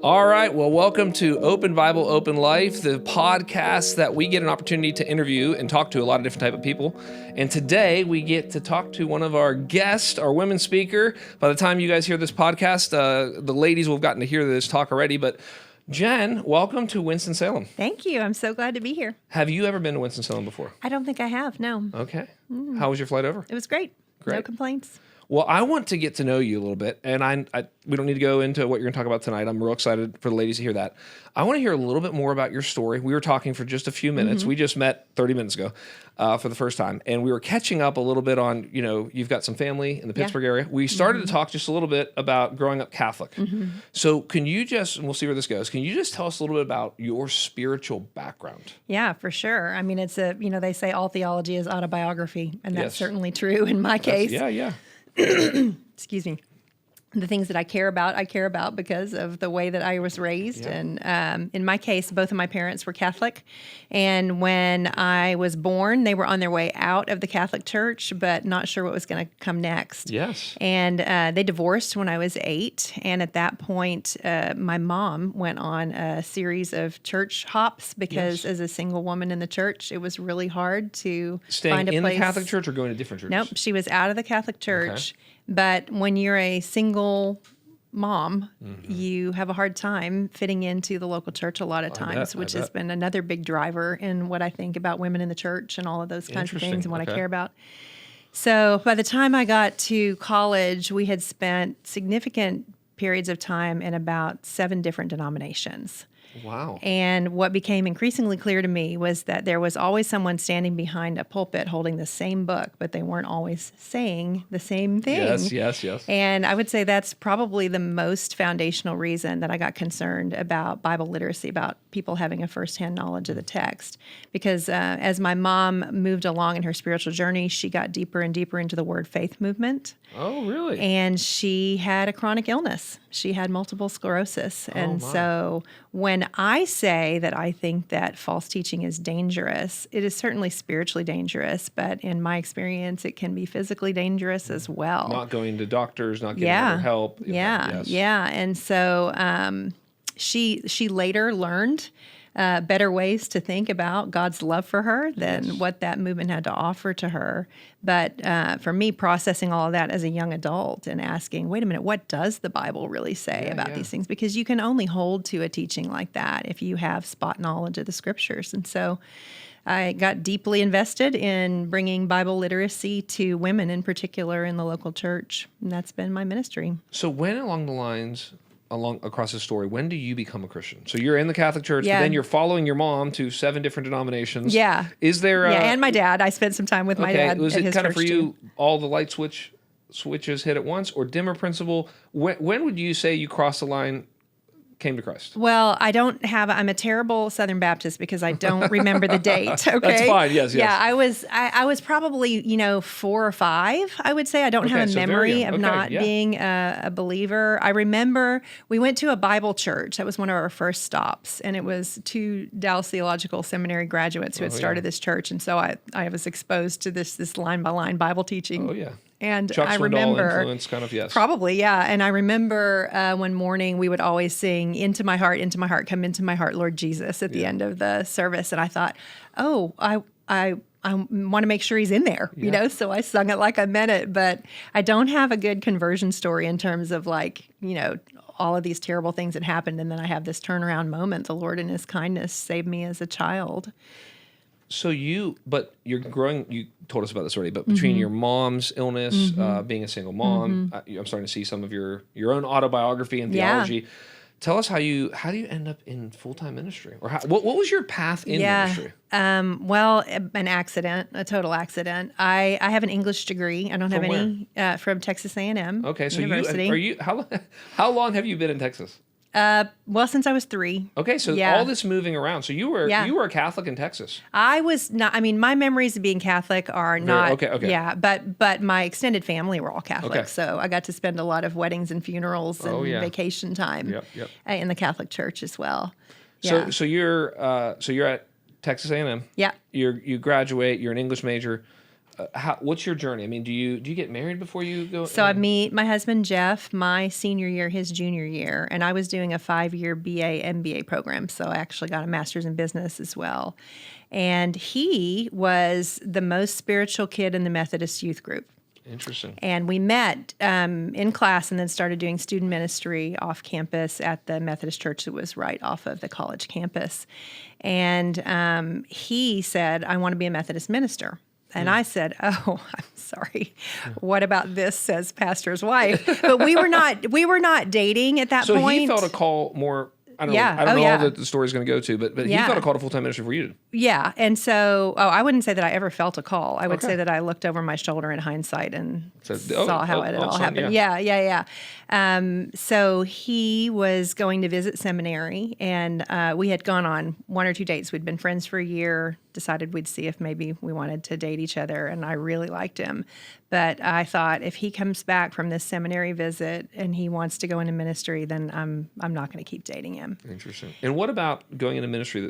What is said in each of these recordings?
All right, well, welcome to Open Bible, Open Life, the podcast that we get an opportunity to interview and talk to a lot of different type of people. And today we get to talk to one of our guests, our women speaker. By the time you guys hear this podcast, the ladies will have gotten to hear this talk already. But Jen, welcome to Winston-Salem. Thank you. I'm so glad to be here. Have you ever been to Winston-Salem before? I don't think I have, no. Okay. How was your flight over? It was great. Great. No complaints. Well, I want to get to know you a little bit, and we don't need to go into what you're going to talk about tonight. I'm real excited for the ladies to hear that. I want to hear a little bit more about your story. We were talking for just a few minutes. We just met 30 minutes ago for the first time, and we were catching up a little bit on, you've got some family in the Pittsburgh area. We started to talk just a little bit about growing up Catholic. So can you just, and we'll see where this goes, can you just tell us a little bit about your spiritual background? Yeah, for sure. I mean, it's they say all theology is autobiography, and that's Yes. certainly true in my case. Yeah. Excuse me. The things that I care about because of the way that I was raised. Yeah. And in my case, both of my parents were Catholic. And when I was born, they were on their way out of the Catholic Church, but not sure what was going to come next. Yes. And they divorced when I was 8. And at that point, my mom went on a series of church hops because as a single woman in the church, it was really hard to find a Staying in place. the Catholic Church or going to different churches? Nope, she was out of the Catholic Church. Okay. But when you're a single mom, you have a hard time fitting into the local church a lot of times, which has been another big driver in what I think about women in the church and all of those kinds of things and what I care about. So by the time I got to college, we had spent significant periods of time in about 7 different denominations. Wow. And what became increasingly clear to me was that there was always someone standing behind a pulpit holding the same book, but they weren't always saying the same thing. Yes. And I would say that's probably the most foundational reason that I got concerned about Bible literacy, about people having a firsthand knowledge of the text. Because as my mom moved along in her spiritual journey, she got deeper and deeper into the word faith movement. Oh, really? And she had a chronic illness. She had multiple sclerosis. And so when I say that I think that false teaching is dangerous, it is certainly spiritually dangerous, but in my experience, it can be physically dangerous as well. Not going to doctors, not getting other help. Yeah. And so she later learned better ways to think about God's love for her than what that movement had to offer to her. But for me, processing all of that as a young adult and asking, wait a minute, what does the Bible really say about these things? Because you can only hold to a teaching like that if you have spot knowledge of the scriptures. And so I got deeply invested in bringing Bible literacy to women in particular in the local church. And that's been my ministry. So when along the lines... across the story, when do you become a Christian? So you're in the Catholic Church, but then you're following your mom to 7 different denominations. Yeah. Is there... and my dad. I spent some time with my dad Was at it his kind of church for you, too. all the light switches hit at once, or dimmer principle? When would you say you crossed the line, came to Christ? Well, I'm a terrible Southern Baptist because I don't remember the date. Okay. That's fine. Yes. Yeah, I was probably, 4 or 5, I would say. I don't have a memory of not being a believer. I remember we went to a Bible church. That was one of our first stops. And it was 2 Dallas Theological Seminary graduates who had started this church. And so I was exposed to this line-by-line Bible teaching. Oh, yeah. And Chuck I Swindoll remember influence, kind of, yes. Probably, yeah. And I remember one morning we would always sing into my heart, come into my heart, Lord Jesus, at the end of the service. And I thought, I want to make sure he's in there, so I sung it like I meant it. But I don't have a good conversion story in terms of all of these terrible things that happened. And then I have this turnaround moment. The Lord in his kindness saved me as a child. So you're growing, you told us about this already, but between your mom's illness, being a single mom, I'm starting to see some of your own autobiography and theology. Tell us how do you end up in full-time ministry? Or what was your path in ministry? Well, an accident, a total accident. I have an English degree. I don't have any from Texas A&M University. How long have you been in Texas? Well, since I was 3. Okay, so all this moving around. So you were a Catholic in Texas. I was not. I mean, my memories of being Catholic are not. Okay. Yeah, but my extended family were all Catholic, so I got to spend a lot of weddings and funerals and vacation time in the Catholic Church as well. Yeah. So you're at Texas A&M. Yeah. You graduate. You're an English major. what's your journey? I mean, do you get married before you go? So I meet my husband, Jeff, my senior year, his junior year, and I was doing a 5-year BA MBA program. So I actually got a master's in business as well. And he was the most spiritual kid in the Methodist youth group. Interesting. And we met in class and then started doing student ministry off campus at the Methodist church that was right off of the college campus. And he said, I want to be a Methodist minister. And I said, "Oh, I'm sorry. What about this?" says pastor's wife. But we were not dating at that point. So he felt a call more. I don't know all that the story's going to go to, but he felt a call to full-time ministry for you. Yeah. And so, I wouldn't say that I ever felt a call. I would say that I looked over my shoulder in hindsight and saw how it all happened. Yeah. So he was going to visit seminary, and we had gone on 1 or 2 dates. We'd been friends for a year, decided we'd see if maybe we wanted to date each other, and I really liked him. But I thought, if he comes back from this seminary visit and he wants to go into ministry, then I'm not going to keep dating him. Interesting. And what about going into ministry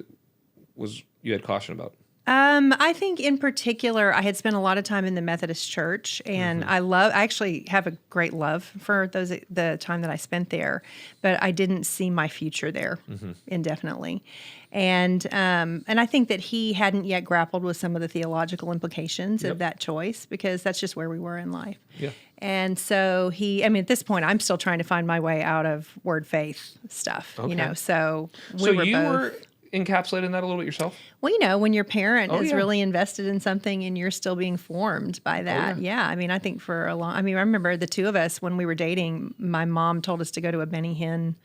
that you had caution about? I think in particular, I had spent a lot of time in the Methodist church, and I actually have a great love for the time that I spent there, but I didn't see my future there indefinitely. And I think that he hadn't yet grappled with some of the theological implications of that choice, because that's just where we were in life. Yeah. And so at this point, I'm still trying to find my way out of word faith stuff, so we were both encapsulated in that a little bit yourself? Well, when your parent is really invested in something and you're still being formed by that. I think for a long, I remember the two of us, when we were dating, my mom told us to go to a Benny Hinn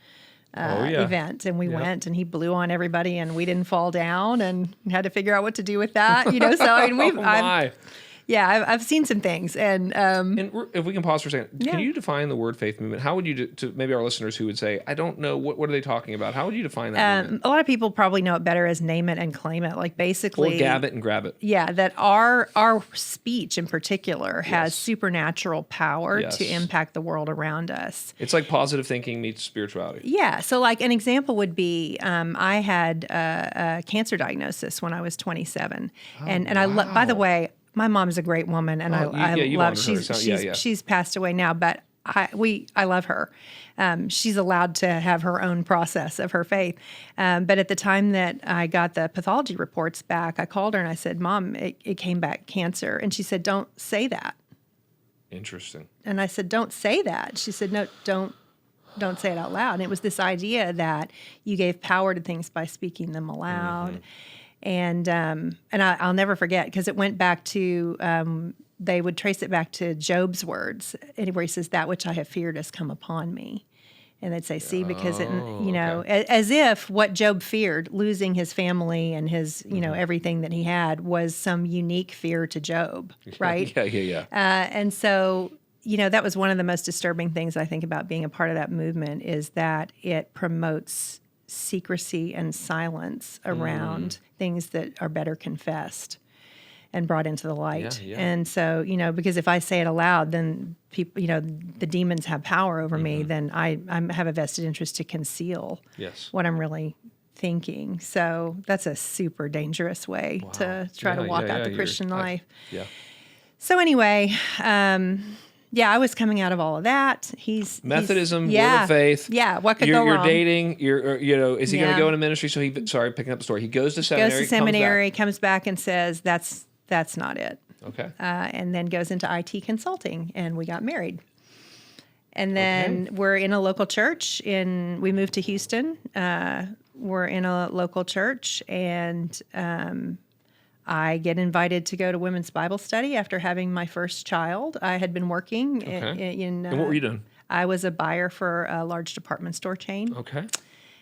event, and we went, and he blew on everybody, and we didn't fall down, and had to figure out what to do with that, so I've seen some things, and if we can pause for a second, can you define the word faith movement? How would you to maybe our listeners who would say, I don't know, what are they talking about? How would you define that movement? A lot of people probably know it better as name it and claim it, like basically, or gab it and grab it. Yeah, that our speech in particular has supernatural power to impact the world around us. It's like positive thinking meets spirituality. Yeah, so like an example would be, I had a cancer diagnosis when I was 27, and I by the way, my mom's a great woman, and I love. She's passed away now, but I love her. She's allowed to have her own process of her faith. But at the time that I got the pathology reports back, I called her and I said, "Mom, it came back cancer," and she said, "Don't say that." Interesting. And I said, "Don't say that." She said, "No, don't say it out loud." And it was this idea that you gave power to things by speaking them aloud. And I'll never forget, because it went back to, they would trace it back to Job's words, where he says, "That which I have feared has come upon me." And they'd say, "See, because as if what Job feared, losing his family and his, everything that he had, was some unique fear to Job, right? Yeah. And so, that was one of the most disturbing things I think about being a part of that movement, is that it promotes secrecy and silence around things that are better confessed and brought into the light. And so, because if I say it aloud, then people, the demons have power over me, then I have a vested interest to conceal what I'm really thinking. So that's a super dangerous way to try to walk out the Christian life. So anyway, I was coming out of all of that. Methodism, word of faith. Yeah, what could go wrong? You're dating. Is he going to go into ministry? So picking up the story. He goes to seminary. Comes back and says, that's not it. Okay. And then goes into IT consulting, and we got married. And then we're in a local church. We moved to Houston. We're in a local church, and I get invited to go to women's Bible study after having my first child. I had been working in and what were you doing? I was a buyer for a large department store chain. Okay.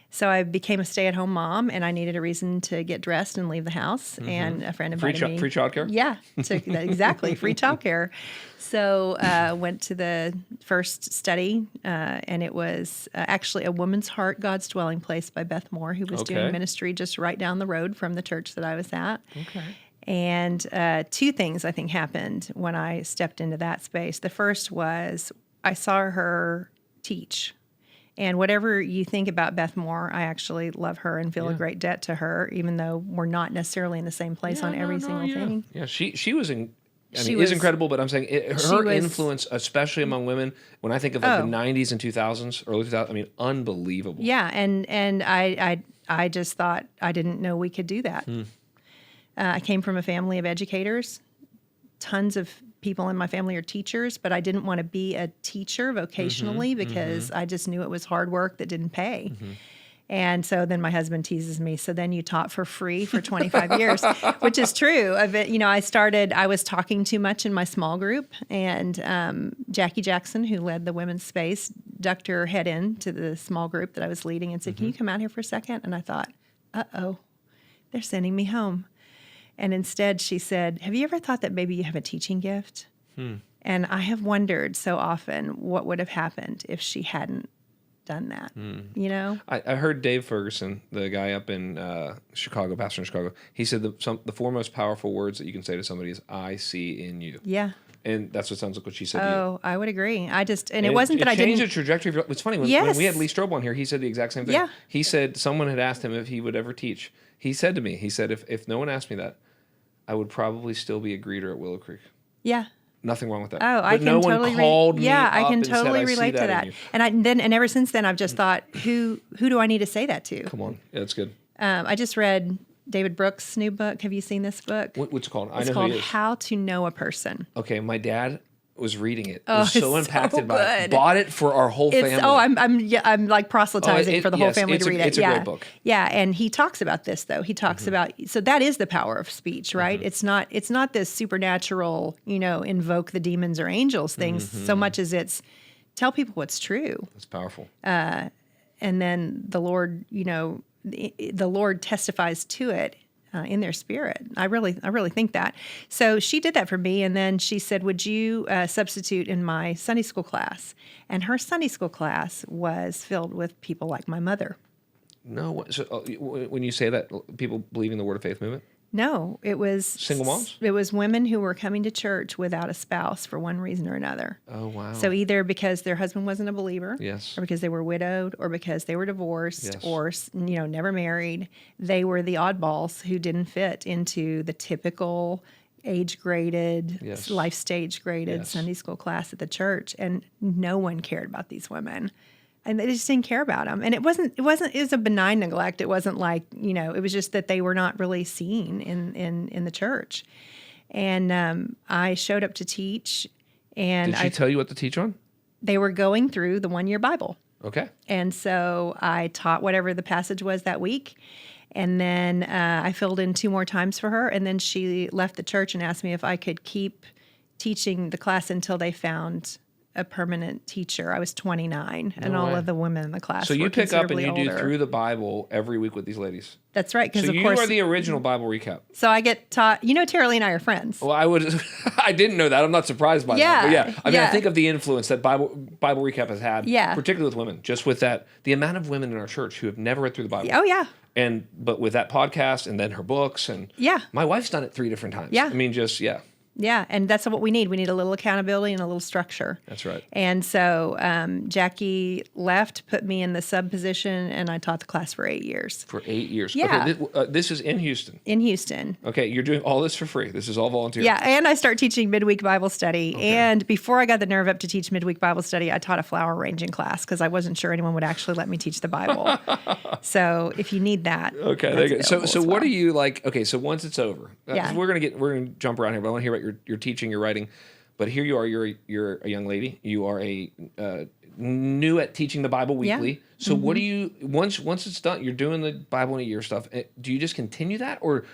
So I became a stay-at-home mom, and I needed a reason to get dressed and leave the house. And a friend invited me. Free childcare? Yeah, exactly, free childcare. So went to the first study, and it was actually A Woman's Heart, God's Dwelling Place by Beth Moore, who was doing ministry just right down the road from the church that I was at. Okay. And two things I think happened when I stepped into that space. The first was I saw her teach. And whatever you think about Beth Moore, I actually love her and feel a great debt to her, even though we're not necessarily in the same place on every single thing. Yeah, she was is incredible, but I'm saying her was, influence, especially among women, when I think of like the 90s and 2000s, early 2000s, I mean, unbelievable. Yeah, and I just thought, I didn't know we could do that. I came from a family of educators. Tons of people in my family are teachers, but I didn't want to be a teacher vocationally because I just knew it was hard work that didn't pay. And so then my husband teases me, so then you taught for free for 25 years, which is true. I was talking too much in my small group, and Jackie Jackson, who led the women's space, ducked her head into the small group that I was leading and said, "Can you come out here for a second?" And I thought, uh-oh, they're sending me home. And instead she said, "Have you ever thought that maybe you have a teaching gift?" And I have wondered so often what would have happened if she hadn't done that, you know? I heard Dave Ferguson, the guy up in Chicago, pastor in Chicago, he said the four most powerful words that you can say to somebody is, "I see in you." Yeah. And that's what sounds like what she said to you. Oh, I would agree. It wasn't that I didn't... It changed the trajectory of... It's funny, when we had Lee Strobel on here, he said the exact same thing. Yeah. He said someone had asked him if he would ever teach. He said to me, if no one asked me that, I would probably still be a greeter at Willow Creek. Yeah. Nothing wrong with that. Oh, I can totally relate to that. And ever since then, I've just thought, who do I need to say that to? Come on, yeah, that's good. I just read David Brooks' new book. Have you seen this book? What's it called? It's called How to Know a Person. Okay, my dad was reading it. Oh, was so impacted by it. Bought it for our whole family. I'm like proselytizing for the whole family to read it. It's a great book. Yeah, and he talks about this though. He talks about, so that is the power of speech, right? It's not this supernatural, invoke the demons or angels things so much as it's tell people what's true. It's powerful. And then the Lord, the Lord testifies to it. In their spirit. I really think that. So she did that for me, and then she said, "Would you substitute in my Sunday school class?" And her Sunday school class was filled with people like my mother. No, so when you say that, people believe in the Word of Faith movement? No, it was single moms. It was women who were coming to church without a spouse for one reason or another. Oh wow! So either because their husband wasn't a believer, yes, or because they were widowed, or because they were divorced, yes, or never married. They were the oddballs who didn't fit into the typical age-graded, yes, life stage-graded yes, Sunday school class at the church, and no one cared about these women. And they just didn't care about them. And it was a benign neglect. It wasn't like, it was just that they were not really seen in the church. And I showed up to teach. And did she tell you what to teach on? They were going through the 1-year Bible. Okay. And so I taught whatever the passage was that week. And then I filled in 2 more times for her. And then she left the church and asked me if I could keep teaching the class until they found a permanent teacher. I was 29, and all of the women in the class So were you pick up and you older. do through the Bible every week with these ladies. That's right, because so of course you are the original Bible recap. So I get taught. Tara Lee and I are friends. Well, I didn't know that. I'm not surprised by that. But yeah, I think of the influence that Bible recap has had, particularly with women. Just with that, the amount of women in our church who have never read through the Bible. Oh yeah. But with that podcast and then her books and my wife's done it 3 different times. Yeah. I mean, just Yeah, and that's what we need. We need a little accountability and a little structure. That's right. And so Jackie left, put me in the sub position, and I taught the class for 8 years. For 8 years. Yeah. Okay, this is in Houston. In Houston. Okay, you're doing all this for free. This is all volunteer. Yeah, and I start teaching midweek Bible study. Okay. And before I got the nerve up to teach midweek Bible study, I taught a flower arranging class because I wasn't sure anyone would actually let me teach the Bible. So if you need that. Okay, there you go. So what are you like? Okay, so once it's over, we're gonna jump around here, but I want to hear about your teaching, your writing. But here you are, you're a young lady. You are new at teaching the Bible weekly. Yeah. So what do you once it's done? You're doing the Bible in a year stuff. Do you just continue that, or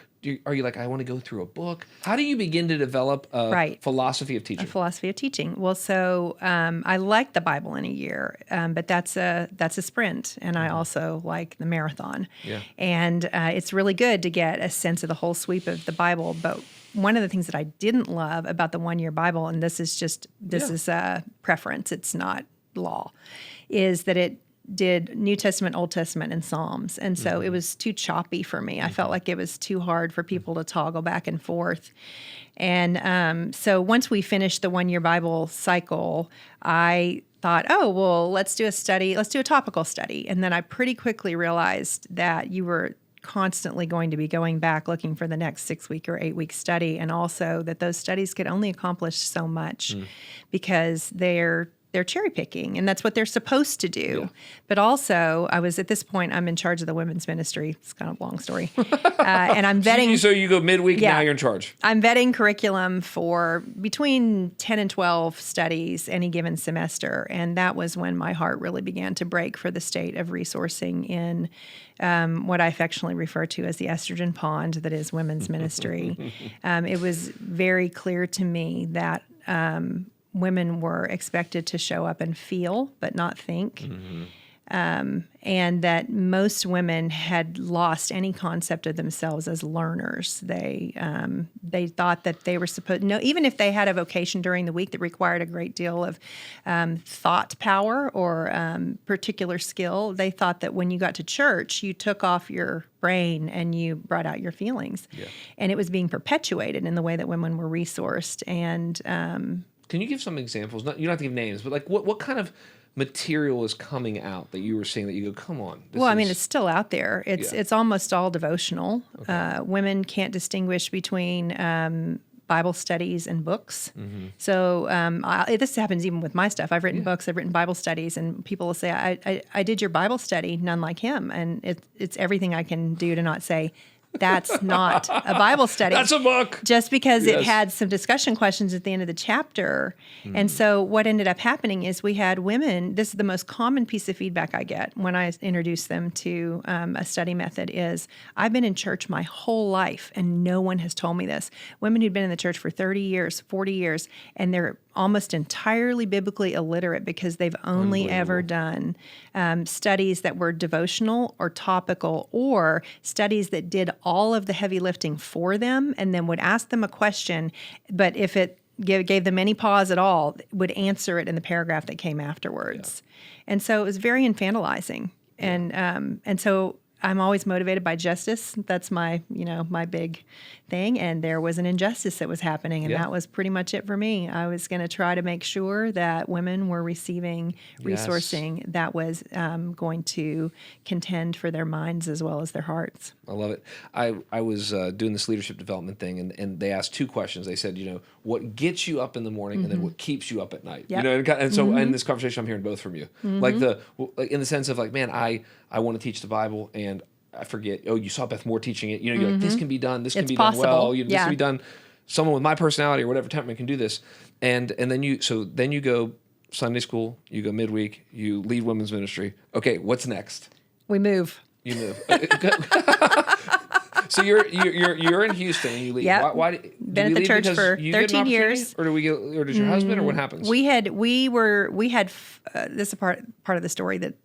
are you like, I want to go through a book? How do you begin to develop a philosophy of teaching? A philosophy of teaching. Well, so I like the Bible in a year, but that's a sprint, and I also like the marathon. Yeah. And it's really good to get a sense of the whole sweep of the Bible. But one of the things that I didn't love about the 1-year Bible, and this is a preference, it's not law, is that it did New Testament, Old Testament, and Psalms. And so it was too choppy for me. I felt like it was too hard for people to toggle back and forth. And so once we finished the 1-year Bible cycle, I thought, oh, well, let's do a topical study. And then I pretty quickly realized that you were constantly going to be going back looking for the next 6-week or 8-week study, and also that those studies could only accomplish so much because they're cherry picking, and that's what they're supposed to do. Yeah. But also, I was at this point, I'm in charge of the women's ministry. It's kind of a long story. And I'm vetting. So you go midweek, now you're in charge. I'm vetting curriculum for between 10 and 12 studies any given semester. And that was when my heart really began to break for the state of resourcing in what I affectionately refer to as the estrogen pond that is women's ministry. It was very clear to me that women were expected to show up and feel, but not think. And that most women had lost any concept of themselves as learners. They thought that they were supposed, no, even if they had a vocation during the week that required a great deal of thought power or particular skill, they thought that when you got to church, you took off your brain and you brought out your feelings. Yeah. And it was being perpetuated in the way that women were resourced. And can you give some examples? You don't have to give names, but like what kind of material is coming out that you were seeing that you go, come on? I mean, it's still out there. It's almost all devotional. Okay. Women can't distinguish between Bible studies and books. So this happens even with my stuff. I've written books, I've written Bible studies, and people will say, I did your Bible study, none like him. And it's everything I can do to not say, that's not a Bible study. That's a book. Just because it had some discussion questions at the end of the chapter. And so what ended up happening is we had women, this is the most common piece of feedback I get when I introduce them to a study method is, I've been in church my whole life and no one has told me this. Women who'd been in the church for 30 years, 40 years, and they're almost entirely biblically illiterate because they've only ever done studies that were devotional or topical, or studies that did all of the heavy lifting for them and then would ask them a question, but if it gave them any pause at all, would answer it in the paragraph that came afterwards. Yeah. And so it was very infantilizing. Yeah. And so I'm always motivated by justice. That's my big thing. And there was an injustice that was happening, and that was pretty much it for me. I was going to try to make sure that women were receiving resourcing that was going to contend for their minds as well as their hearts. I love it. I was doing this leadership development thing, and they asked two questions. They said, what gets you up in the morning, and then what keeps you up at night. Yep. And so in this conversation, I'm hearing both from you, like in the sense of like, man, I want to teach the Bible, and I forget. Oh, you saw Beth Moore teaching it. You're like, this can be done. This can be done well. This can be done. Someone with my personality or whatever temperament can do this. And then you go Sunday school. You go midweek. You lead women's ministry. Okay, what's next? We move. You move. So you're in Houston and you leave. Yep. Why been at the church for 13 years. Or does your husband, or what happens? We had this is a part of the story that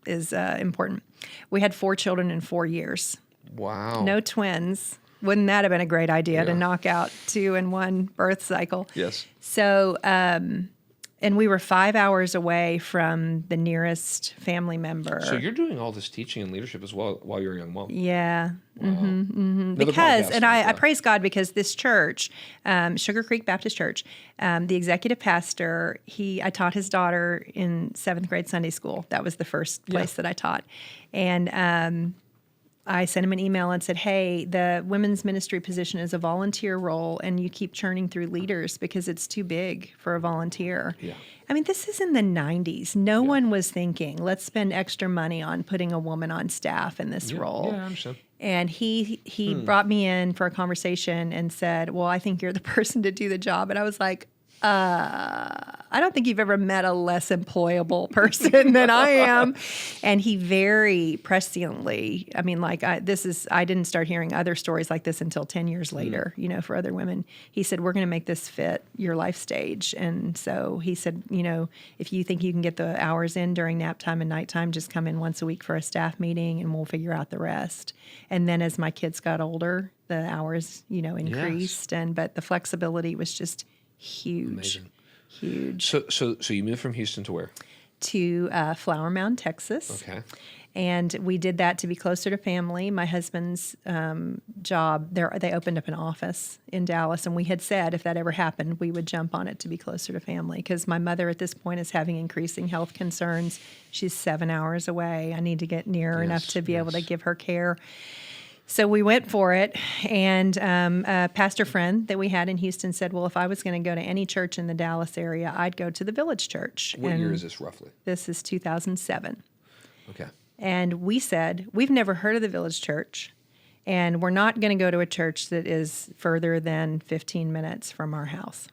is important. We had 4 children in 4 years. Wow. No twins. Wouldn't that have been a great idea to knock out 2 in 1 birth cycle? Yes. So, and we were 5 hours away from the nearest family member. So you're doing all this teaching and leadership as well while you're a young mom. Yeah. Wow. Because, and I praise God because this church, Sugar Creek Baptist Church, the executive pastor, I taught his daughter in 7th grade Sunday school. That was the first place that I taught. And I sent him an email and said, hey, the women's ministry position is a volunteer role, and you keep churning through leaders because it's too big for a volunteer. Yeah. I mean, this is in the 90s. No one was thinking, let's spend extra money on putting a woman on staff in this role. Yeah, I understand. And he brought me in for a conversation and said, well, I think you're the person to do the job. And I was like, I don't think you've ever met a less employable person than I am. And he very presciently, I mean, like I didn't start hearing other stories like this until 10 years later, for other women. He said, we're going to make this fit your life stage. And so he said, if you think you can get the hours in during nap time and nighttime, just come in once a week for a staff meeting and we'll figure out the rest. And then as my kids got older, the hours, increased. Yes. But the flexibility was just huge. Amazing. Huge. So you moved from Houston to where? To Flower Mound, Texas. Okay. And we did that to be closer to family. My husband's job, they opened up an office in Dallas, and we had said if that ever happened, we would jump on it to be closer to family because my mother at this point is having increasing health concerns. She's 7 hours away. I need to get near enough to be able to give her care. So we went for it, and a pastor friend that we had in Houston said, well, if I was going to go to any church in the Dallas area, I'd go to the Village Church. What year is this roughly? This is 2007. Okay. And we said, we've never heard of the Village Church, and we're not going to go to a church that is further than 15 minutes from our house.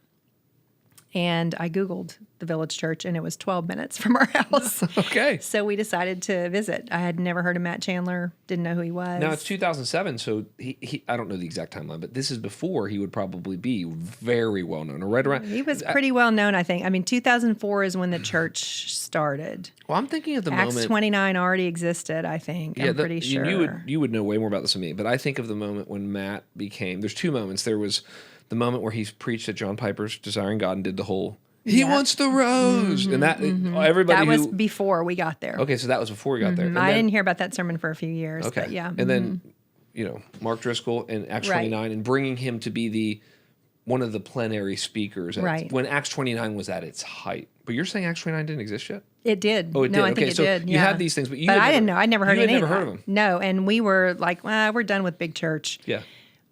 And I Googled the Village Church, and it was 12 minutes from our house. Okay. So we decided to visit. I had never heard of Matt Chandler, didn't know who he was. Now, it's 2007, so he I don't know the exact timeline, but this is before he would probably be very well known, or right around. He was pretty well known, I think. I mean, 2004 is when the church started. Well, I'm thinking of the Acts moment. 29 already existed, I think. I'm pretty sure. You would know way more about this than me, but I think of the moment when Matt became. There's two moments. There was the moment where he preached at John Piper's Desiring God and did the whole "He wants the rose," and that everybody That was before we got there. Okay, so that was before we got there. And I then, didn't hear about that sermon for a few years. Okay, But yeah. and then Mark Driscoll in Acts Right. 29 and bringing him to be one of the plenary speakers Right. when Acts 29 was at its height. But you're saying Acts 29 didn't exist yet? It did. Oh, it no, did. I think Okay, it so did. you had these things, but I didn't know. I never heard you had any never of heard that. of them. No, and we were like, we're done with big church. Yeah.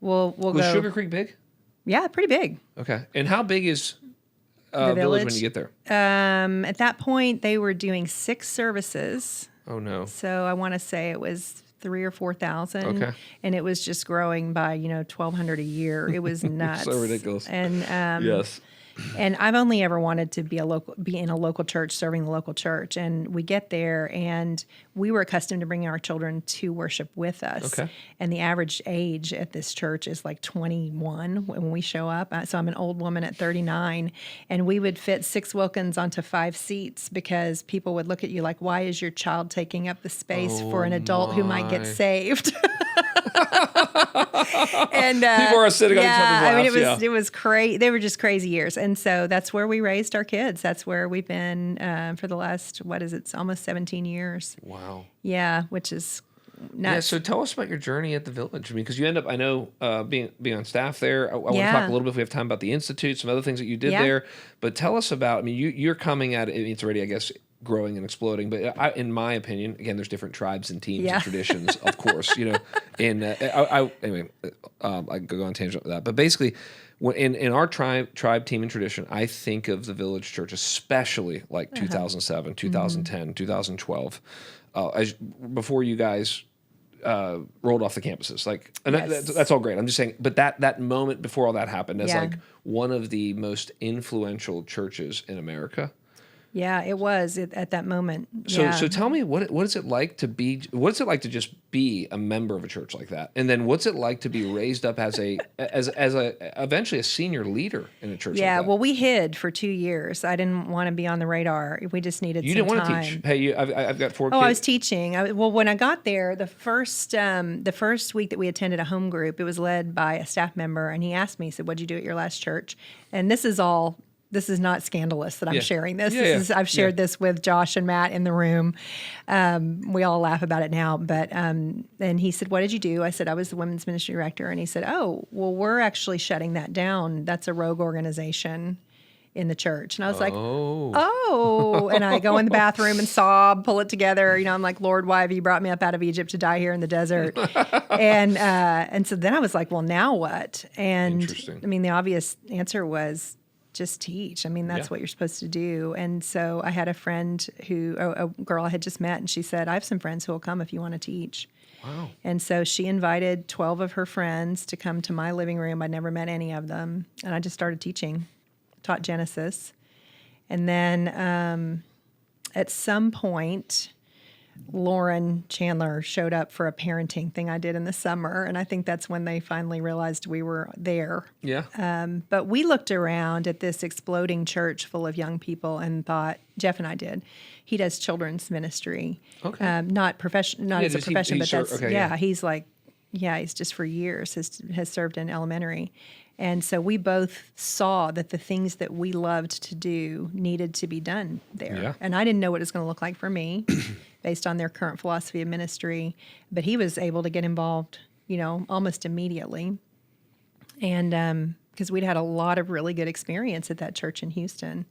We'll Was go. Sugar Creek big? Yeah, pretty big. Okay. And how big is The Village when Village? you get there? At that point, they were doing 6 services. Oh, no. So I want to say it was 3,000 or 4,000. Okay. And it was just growing by 1,200 a year. It was nuts. So ridiculous. And Yes. And I've only ever wanted to be in a local church, serving the local church. And we get there, and we were accustomed to bringing our children to worship with us. Okay. And the average age at this church is like 21 when we show up. So I'm an old woman at 39, and we would fit 6 Wilkins onto 5 seats because people would look at you like, why is your child taking up the space for an adult who might get my. saved? And People are sitting on each other's laps. I mean, it was crazy. They were just crazy years, and so that's where we raised our kids. That's where we've been for the last it's almost 17 years. Wow. Yeah, which is nuts. Yeah, so tell us about your journey at the Village. I mean, because you end up, I know, being on staff there. I want to Yeah. talk a little bit if we have time about the Institute, some other things that you did Yeah. there. But tell us about, I mean, you're coming at it, it's already, I guess, growing and exploding. But in my opinion, again, there's different tribes and teams Yeah. and traditions, of course. Anyway, I could go on tangent with that. But basically, in our tribe, team, and tradition, I think of the Village Church, especially like 2007, 2010, 2012, before you guys rolled off the campuses. Like, and Yes. that's all great. I'm just saying, but that moment before all that happened, as Yeah. like one of the most influential churches in America. Yeah, it was at that moment. So, Yeah. so tell me what is it like to be? What's it like to just be a member of a church like that? And then what's it like to be raised up as a eventually a senior leader in a church? Yeah, like that? well, we hid for 2 years. I didn't want to be on the radar. We just needed You some didn't want time. to teach. Hey, I've got 4 Oh, kids. I was teaching. Well, when I got there, the first week that we attended a home group, it was led by a staff member, and he asked me, he said, "What'd you do at your last church?" And this is not scandalous that I'm Yeah. sharing this. Yeah, I've shared this with Josh and Matt in the room. We all laugh about it now. But and he said, "What did you do?" I said, "I was the women's ministry director." And he said, "Oh, well, we're actually shutting that down. That's a rogue organization in the church." And I was like, "Oh!" And I go in the bathroom and sob, pull it together. I'm like, "Lord, why have you brought me up out of Egypt to die here in the desert?" and so then I was like, "Well, now what?" And Interesting. I mean, the obvious answer was, just teach. I mean, that's Yeah. what you're supposed to do. And so I had a friend a girl I had just met, and she said, "I have some friends who will come if you want to teach." Wow. And so she invited 12 of her friends to come to my living room. I'd never met any of them. And I just started teaching, taught Genesis. And then at some point, Lauren Chandler showed up for a parenting thing I did in the summer. And I think that's when they finally realized we were there. Yeah. But we looked around at this exploding church full of young people and thought, Jeff and I did, he does children's ministry. Okay. Not as a does he profession, but serve- that's, okay, yeah. he's just for years has served in elementary. And so we both saw that the things that we loved to do needed to be done there. Yeah. And I didn't know what it was going to look like for me based on their current philosophy of ministry, but he was able to get involved, almost immediately. And because we'd had a lot of really good experience at that church in Houston.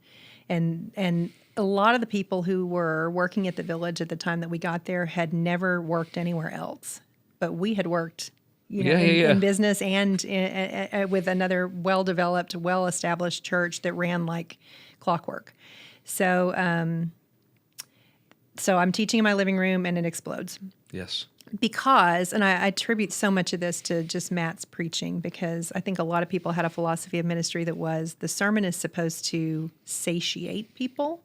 And a lot of the people who were working at the Village at the time that we got there had never worked anywhere else. But we had worked in business and with another well-developed, well-established church that ran like clockwork. So, so I'm teaching in my living room and it explodes. Yes. Because, and I attribute so much of this to just Matt's preaching, because I think a lot of people had a philosophy of ministry that was the sermon is supposed to satiate people,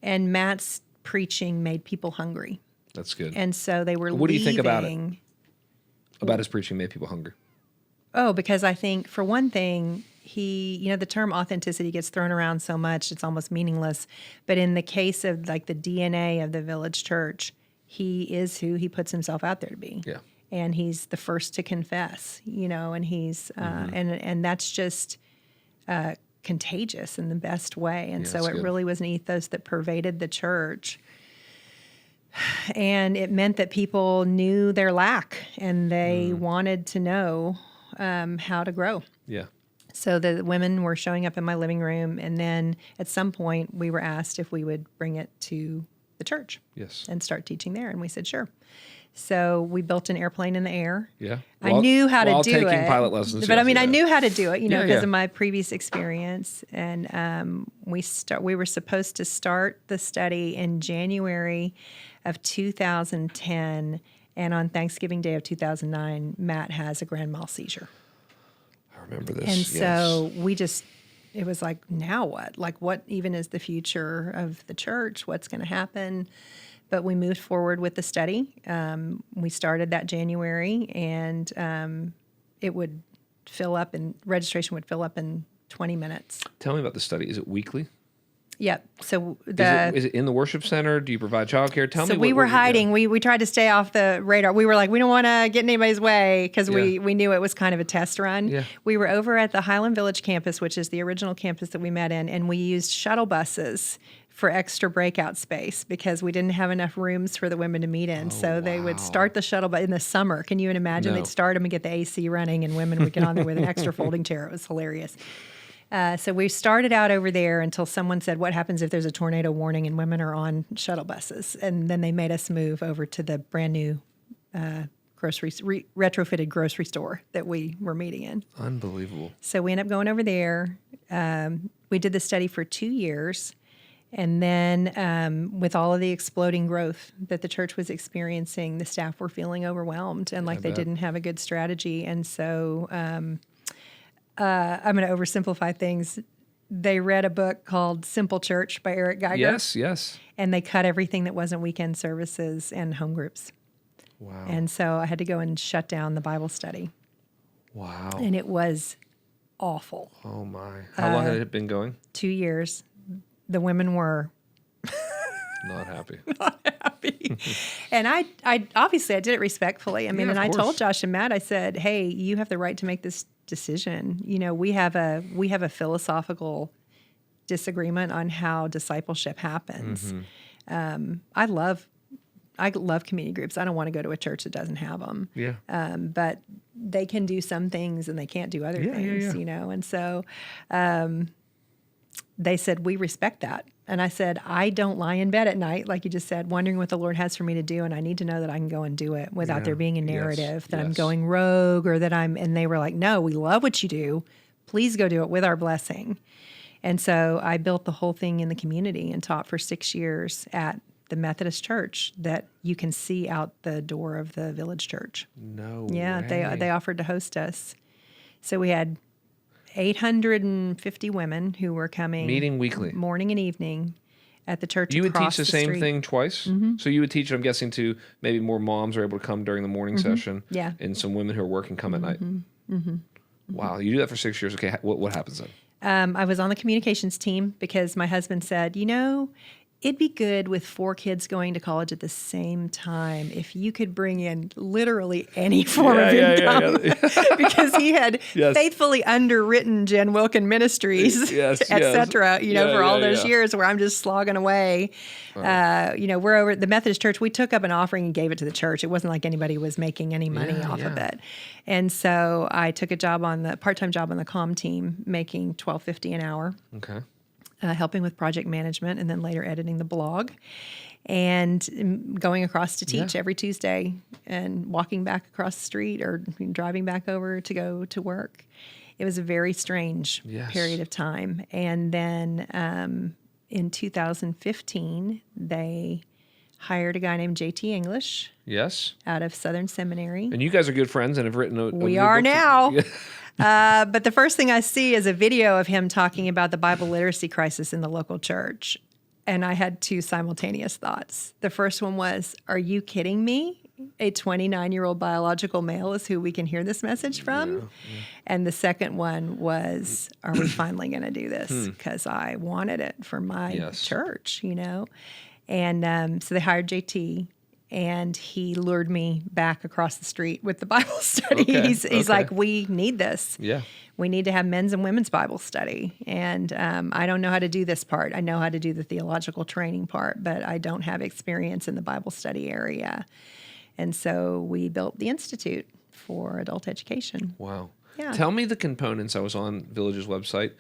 and Matt's preaching made people hungry. That's good. And so they were What do you think about it? leaving. About his preaching made people hungry? Oh, because I think, for one thing, the term authenticity gets thrown around so much, it's almost meaningless. But in the case of like the DNA of the Village Church, he is who he puts himself out there to be. Yeah. And he's the first to confess, and he's, and that's just contagious in the best way. And so it really was an ethos that pervaded the church. And it meant that people knew their lack and they wanted to know how to grow. Yeah. So the women were showing up in my living room, and then at some point we were asked if we would bring it to the church. Yes. And start teaching there, and we said sure. So we built an airplane in the air. Yeah. I knew how to do it. While taking pilot lessons. But I knew how to do it, because of my previous experience. And we were supposed to start the study in January of 2010, and on Thanksgiving Day of 2009, Matt has a grand mal seizure. I remember this. And so it was like, now what? Like, what even is the future of the church? What's going to happen? But we moved forward with the study. We started that January, and it would fill up, and registration would fill up in 20 minutes. Tell me about the study. Is it weekly? Yep. So is it in the worship center? Do you provide childcare? Tell me. So we were hiding. We tried to stay off the radar. We were like, we don't want to get in anybody's way, because we knew it was kind of a test run. Yeah. We were over at the Highland Village campus, which is the original campus that we met in, and we used shuttle buses for extra breakout space because we didn't have enough rooms for the women to meet in. So they would start the shuttle bus in the summer. Can you even imagine? No. They'd start them and get the AC running, and women would get on there with an extra folding chair. It was hilarious. So we started out over there until someone said, what happens if there's a tornado warning and women are on shuttle buses? And then they made us move over to the brand new retrofitted grocery store that we were meeting in. Unbelievable. So we ended up going over there. We did the study for 2 years. And then with all of the exploding growth that the church was experiencing, the staff were feeling overwhelmed and like they didn't have a good strategy. And so I'm going to oversimplify things. They read a book called Simple Church by Eric Geiger. Yes, yes. And they cut everything that wasn't weekend services and home groups. Wow. And so I had to go and shut down the Bible study. Wow. And it was awful. Oh, my. How long had it been going? 2 years. The women were not happy. Not happy. And I obviously I did it respectfully. I mean, and I told Josh and Matt, I said, hey, you have the right to make this decision. We have a philosophical disagreement on how discipleship happens. Mm-hmm. I love community groups. I don't want to go to a church that doesn't have them. Yeah. But they can do some things and they can't do other things, And so they said, we respect that. And I said, I don't lie in bed at night, like you just said, wondering what the Lord has for me to do. And I need to know that I can go and do it without there being a narrative that I'm going rogue or that and they were like, no, we love what you do. Please go do it with our blessing. And so I built the whole thing in the community and taught for 6 years at the Methodist church that you can see out the door of the Village Church. No Yeah, way. they offered to host us. So we had 850 women who were coming. Meeting weekly. Morning and evening at the church. You would teach the same street. thing twice? Mm-hmm. So you would teach, I'm guessing, to maybe more moms are able to come during the morning session. Yeah. And some women who are working come at night. Mm-hmm. Wow. You do that for 6 years. Okay. What happens then? I was on the communications team because my husband said, it'd be good with 4 kids going to college at the same time if you could bring in literally any form of income. Because he had faithfully underwritten Jen Wilkin Ministries, et cetera, for all those years where I'm just slogging away. Wow. We're over at the Methodist church. We took up an offering and gave it to the church. It wasn't like anybody was making any money off of it. And so I took a part-time job on the comm team, making $12.50 an hour. Okay. helping with project management, and then later editing the blog, and going across to teach every Tuesday and walking back across the street or driving back over to go to work. It was a very strange period of time. And then in 2015, they hired a guy named J.T. English. Yes. Out of Southern Seminary. And you guys are good friends and have written We are now. But the first thing I see is a video of him talking about the Bible literacy crisis in the local church. And I had two simultaneous thoughts. The first one was, are you kidding me? A 29-year-old biological male is who we can hear this message from. Yeah. And the second one was, are we finally going to do this? Because I wanted it for my church, you know. And so they hired JT, and he lured me back across the street with the Bible study. Okay. He's like, we need this. Yeah. We need to have men's and women's Bible study. And I don't know how to do this part. I know how to do the theological training part, but I don't have experience in the Bible study area. And so we built the Institute for Adult Education. Wow. Yeah. Tell me the components. I was on Village's website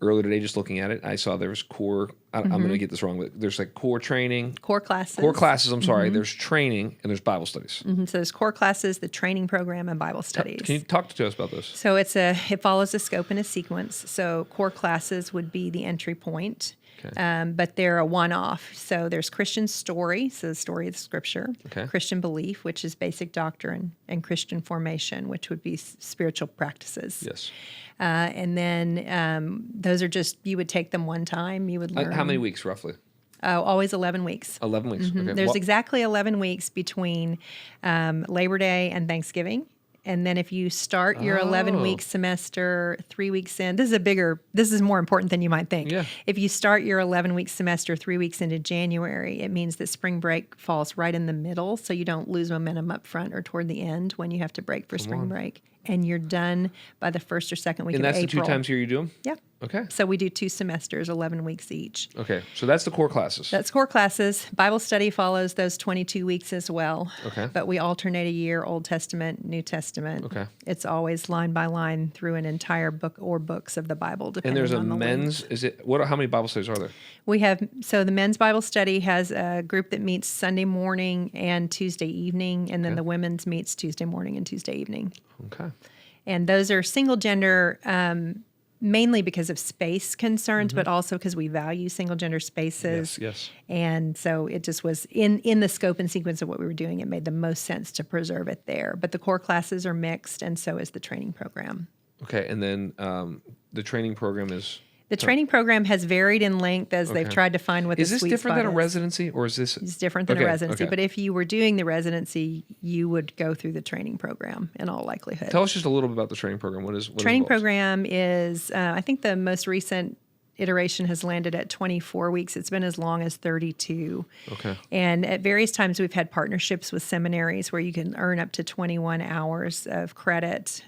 earlier today just looking at it. I saw there was core, I'm going to get this wrong, but there's like core training. Core classes. Core classes, I'm sorry. There's training and there's Bible studies. So there's core classes, the training program, and Bible studies. Can you talk to us about this? So it follows a scope and a sequence. So core classes would be the entry point. Okay. But they're a one-off. So there's Christian story, so the story of the Scripture. Okay. Christian belief, which is basic doctrine, and Christian formation, which would be spiritual practices. Yes. And then those are just, you would take them one time. You would learn. How many weeks roughly? Always 11 weeks. 11 weeks. Okay. There's exactly 11 weeks between Labor Day and Thanksgiving. And then if you start your 11-week semester 3 weeks in, this is more important than you might think. Yeah. If you start your 11-week semester 3 weeks into January, it means that spring break falls right in the middle, so you don't lose momentum up front or toward the end when you have to break for spring break. And you're done by the first or second week of April. And that's the 2 times a year you do them? Yeah. Okay. So we do 2 semesters, 11 weeks each. Okay. So that's the core classes. That's core classes. Bible study follows those 22 weeks as well. Okay. But we alternate a year, Old Testament, New Testament. Okay. It's always line by line through an entire book or books of the Bible, depending on the And there's a men's, how many Bible studies are there? We have, so the men's Bible study has a group that meets Sunday morning and Tuesday evening, and then the women's meets Tuesday morning and Tuesday evening. Okay. And those are single gender, mainly because of space concerns, but also because we value single gender spaces. Yes. And so it just was in the scope and sequence of what we were doing, it made the most sense to preserve it there. But the core classes are mixed, and so is the training program. Okay. And then the training program is? The training program has varied in length as they've tried to find what the sweet spot is. Is this different than a residency, or is this? It's different than a residency, but if you were doing the residency, you would go through the training program in all likelihood. Tell us just a little bit about the training program. What training program is, I think the most recent iteration has landed at 24 weeks. It's been as long as 32. Okay. And at various times we've had partnerships with seminaries where you can earn up to 21 hours of credit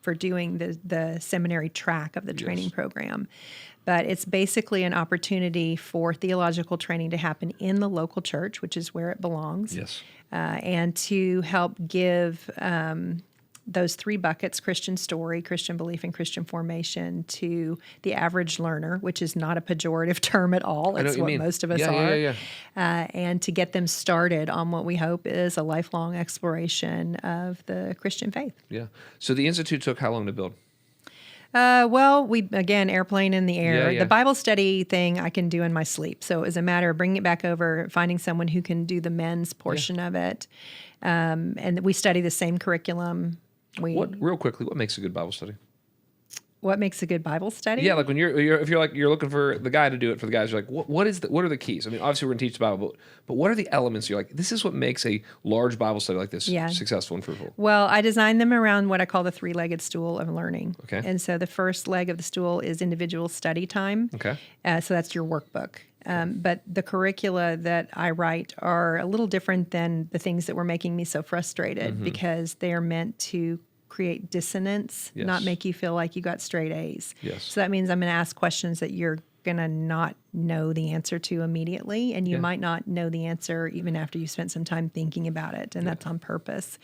for doing the seminary track of the training program. But it's basically an opportunity for theological training to happen in the local church, which is where it belongs. Yes. And to help give those 3 buckets, Christian story, Christian belief, and Christian formation, to the average learner, which is not a pejorative term at all. It's what most of us are. And to get them started on what we hope is a lifelong exploration of the Christian faith. Yeah. So the Institute took how long to build? Well, airplane in the air. The Bible study thing I can do in my sleep. So it was a matter of bringing it back over, finding someone who can do the men's portion of it. And we study the same curriculum. Real quickly, what makes a good Bible study? What makes a good Bible study? Yeah, like when you're looking for the guy to do it for the guys, you're like, what are the keys? I mean, obviously we're going to teach the Bible, but what are the elements? You're like, this is what makes a large Bible study like this successful and fruitful. Well, I designed them around what I call the 3-legged stool of learning. Okay. And so the first leg of the stool is individual study time. Okay. So that's your workbook. But the curricula that I write are a little different than the things that were making me so frustrated, because they are meant to create dissonance, not make you feel like you got straight A's. Yes. So that means I'm going to ask questions that you're going to not know the answer to immediately, and you might not know the answer even after you spent some time thinking about it, and that's on purpose.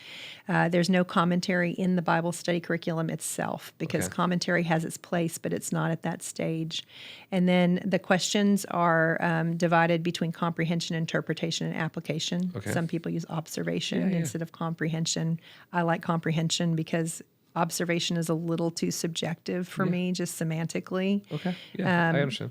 There's no commentary in the Bible study curriculum itself because commentary has its place, but it's not at that stage. And then the questions are divided between comprehension, interpretation, and application. Some people use observation instead of comprehension. I like comprehension because observation is a little too subjective for me, just semantically. I understand.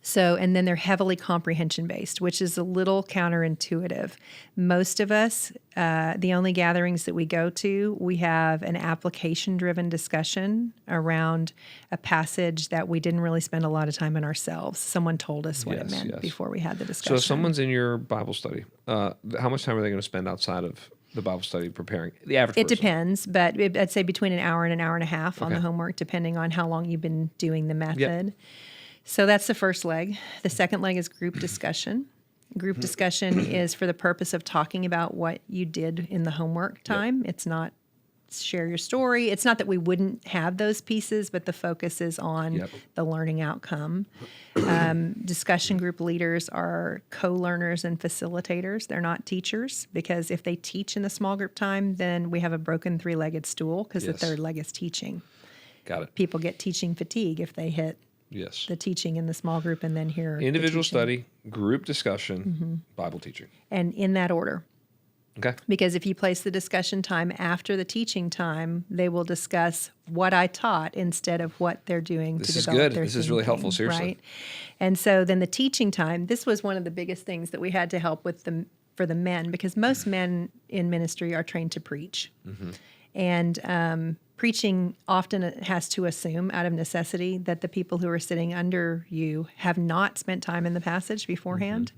So, and then they're heavily comprehension based, which is a little counterintuitive. Most of us, the only gatherings that we go to, we have an application driven discussion around a passage that we didn't really spend a lot of time in ourselves. Someone told us what it meant before we had the discussion. So if someone's in your Bible study, how much time are they going to spend outside of the Bible study preparing? The average person? It depends, but I'd say between an hour and an hour and a half on the homework, depending on how long you've been doing the method. So that's the first leg. The second leg is group discussion. Group discussion is for the purpose of talking about what you did in the homework time. It's not share your story. It's not that we wouldn't have those pieces, but the focus is on the learning outcome. Discussion group leaders are co-learners and facilitators. They're not teachers, because if they teach in the small group time, then we have a broken three-legged stool, because the third leg is teaching. Got it. People get teaching fatigue if they hit the teaching in the small group and then hear individual study, group discussion, Bible teaching. And in that order. Okay. Because if you place the discussion time after the teaching time, they will discuss what I taught instead of what they're doing to develop their thinking. This is really helpful, seriously. Right? And so then the teaching time, this was one of the biggest things that we had to help with for the men, because most men in ministry are trained to preach. And preaching often has to assume out of necessity that the people who are sitting under you have not spent time in the passage beforehand.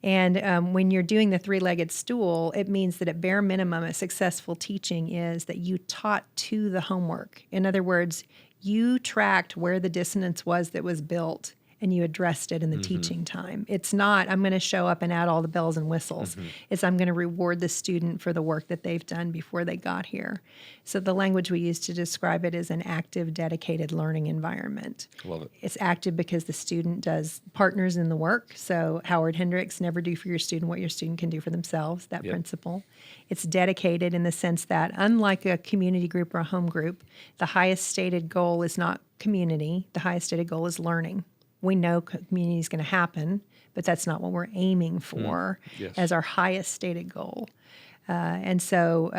And when you're doing the three-legged stool, it means that at bare minimum, a successful teaching is that you taught to the homework. In other words, you tracked where the dissonance was that was built, and you addressed it in the teaching time. It's not, I'm going to show up and add all the bells and whistles. It's, I'm going to reward the student for the work that they've done before they got here. So the language we use to describe it is an active, dedicated learning environment. Love it. It's active because the student partners in the work. So Howard Hendricks, never do for your student what your student can do for themselves, that principle. It's dedicated in the sense that, unlike a community group or a home group, the highest stated goal is not community. The highest stated goal is learning. We know community is going to happen, but that's not what we're aiming for as our highest stated goal. And so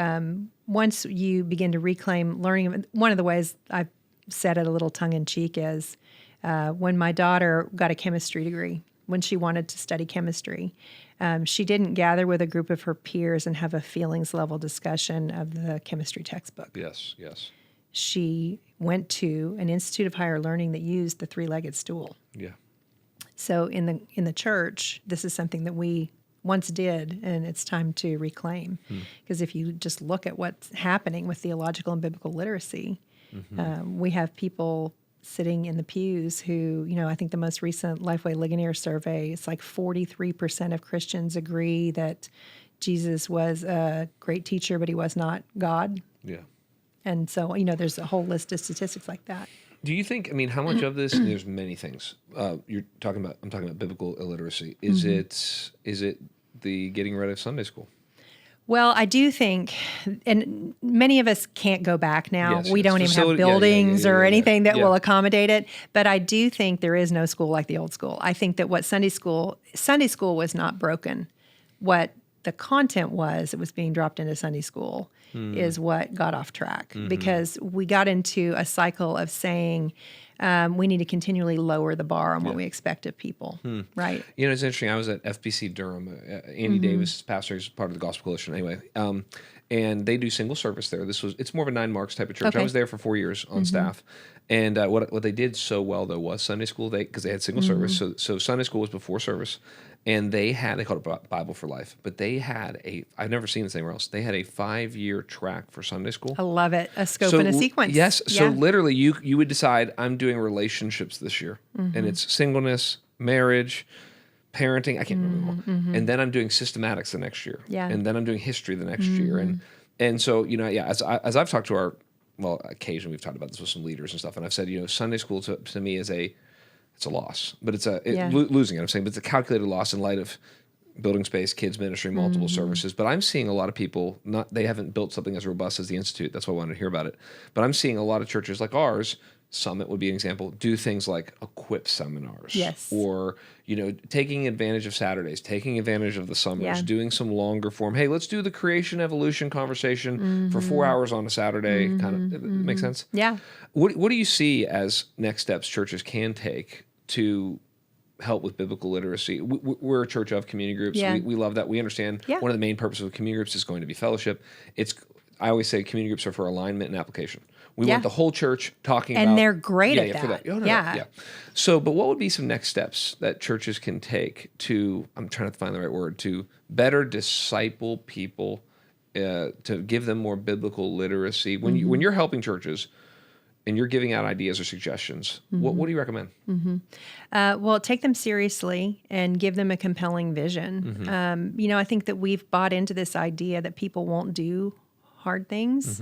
once you begin to reclaim learning, one of the ways I've said it a little tongue-in-cheek is when my daughter got a chemistry degree, when she wanted to study chemistry, she didn't gather with a group of her peers and have a feelings-level discussion of the chemistry textbook. Yes. She went to an Institute of Higher Learning that used the three-legged stool. Yeah. So in the church, this is something that we once did, and it's time to reclaim. Because if you just look at what's happening with theological and biblical literacy, we have people sitting in the pews who, I think the most recent Lifeway Ligonier survey, it's like 43% of Christians agree that Jesus was a great teacher, but he was not God. Yeah. And so, there's a whole list of statistics like that. Do you think, how much of this, and there's many things, I'm talking about biblical illiteracy. Is it the getting rid of Sunday school? Well, I do think, and many of us can't go back now. Yes, we don't even have buildings or anything that will accommodate it. But I do think there is no school like the old school. I think that what Sunday school was not broken. What the content was, it was being dropped into Sunday school, is what got off track, because we got into a cycle of saying we need to continually lower the bar on what we expect of people, right? It's interesting. I was at FBC Durham. Andy Davis, pastor, is part of the Gospel Coalition anyway, and they do single service there. It's more of a 9 marks type of church. I was there for 4 years on staff, and what they did so well though was Sunday school. Because they had single service, so Sunday school was before service. And they called it Bible for Life, but they had I've never seen this anywhere else. They had a 5-year track for Sunday school. I love it. A scope and a sequence. Yes. So literally you would decide, I'm doing relationships this year, and it's singleness, marriage, parenting. I can't remember them all. And then I'm doing systematics the next year. Yeah. And then I'm doing history the next year. And so, as I've talked to occasionally we've talked about this with some leaders and stuff. And I've said, Sunday school to me is it's a loss, but it's Yeah. losing it. I'm saying, but it's a calculated loss in light of building space, kids ministry, multiple services. But I'm seeing a lot of people, they haven't built something as robust as the Institute. That's why I wanted to hear about it. But I'm seeing a lot of churches like ours, Summit would be an example, do things like equip seminars. Yes. Or, taking advantage of Saturdays, taking advantage of the summers, Yeah. doing some longer form. Hey, let's do the creation evolution conversation for 4 hours on a Saturday. Kind of, make sense? Yeah. What do you see as next steps churches can take to help with biblical literacy? We're a church of community groups. Yeah. We love that. We understand one of the main purposes of community groups is going to be fellowship. I always say community groups are for alignment and application. We want the whole church talking about... And they're great at for that. Oh, no, yeah. So, but what would be some next steps that churches can take to, I'm trying to find the right word, to better disciple people, to give them more biblical literacy? When you're helping churches and you're giving out ideas or suggestions, what do you recommend? Well, take them seriously and give them a compelling vision. I think that we've bought into this idea that people won't do hard things.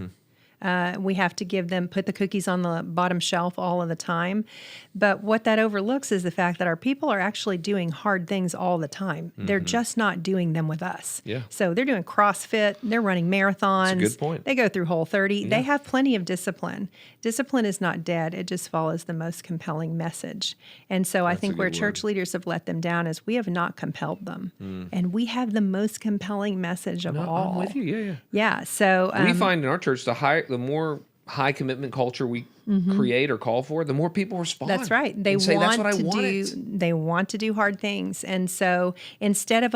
We have to put the cookies on the bottom shelf all of the time. But what that overlooks is the fact that our people are actually doing hard things all the time. They're just not doing them with us. Yeah. So they're doing CrossFit, they're running marathons. That's a good point. They go through Whole30. Yeah. They have plenty of discipline. Discipline is not dead. It just follows the most compelling message. And so I think where church leaders have let them down is we have not compelled them. And we have the most compelling message of all. I'm with you. Yeah. Yeah. So We find in our church the more high commitment culture we create or call for, the more people respond. That's right. They want to do hard things. And so instead of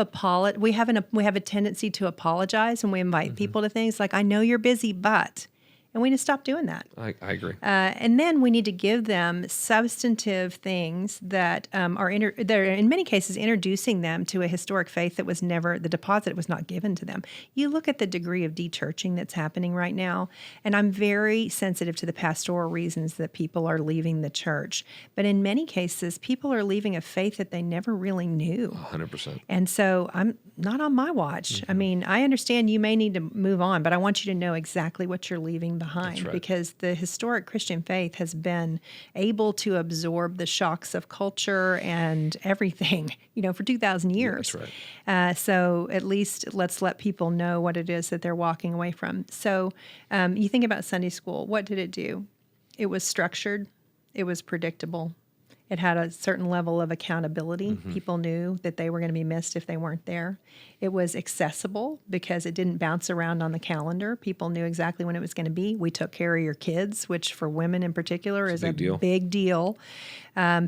we have a tendency to apologize when we invite people to things like, I know you're busy, but... And we need to stop doing that. I agree. And then we need to give them substantive things that are in many cases introducing them to a historic faith that was never, the deposit was not given to them. You look at the degree of de-churching that's happening right now, and I'm very sensitive to the pastoral reasons that people are leaving the church. But in many cases, people are leaving a faith that they never really knew. 100%. And so I'm not on my watch. I mean, I understand you may need to move on, but I want you to know exactly what you're leaving behind, because the historic Christian faith has been able to absorb the shocks of culture and everything, for 2,000 years. Yeah, that's right. So at least let's let people know what it is that they're walking away from. So you think about Sunday school. What did it do? It was structured. It was predictable. It had a certain level of accountability. People knew that they were going to be missed if they weren't there. It was accessible because it didn't bounce around on the calendar. People knew exactly when it was going to be. We took care of your kids, which for women in particular is a big deal.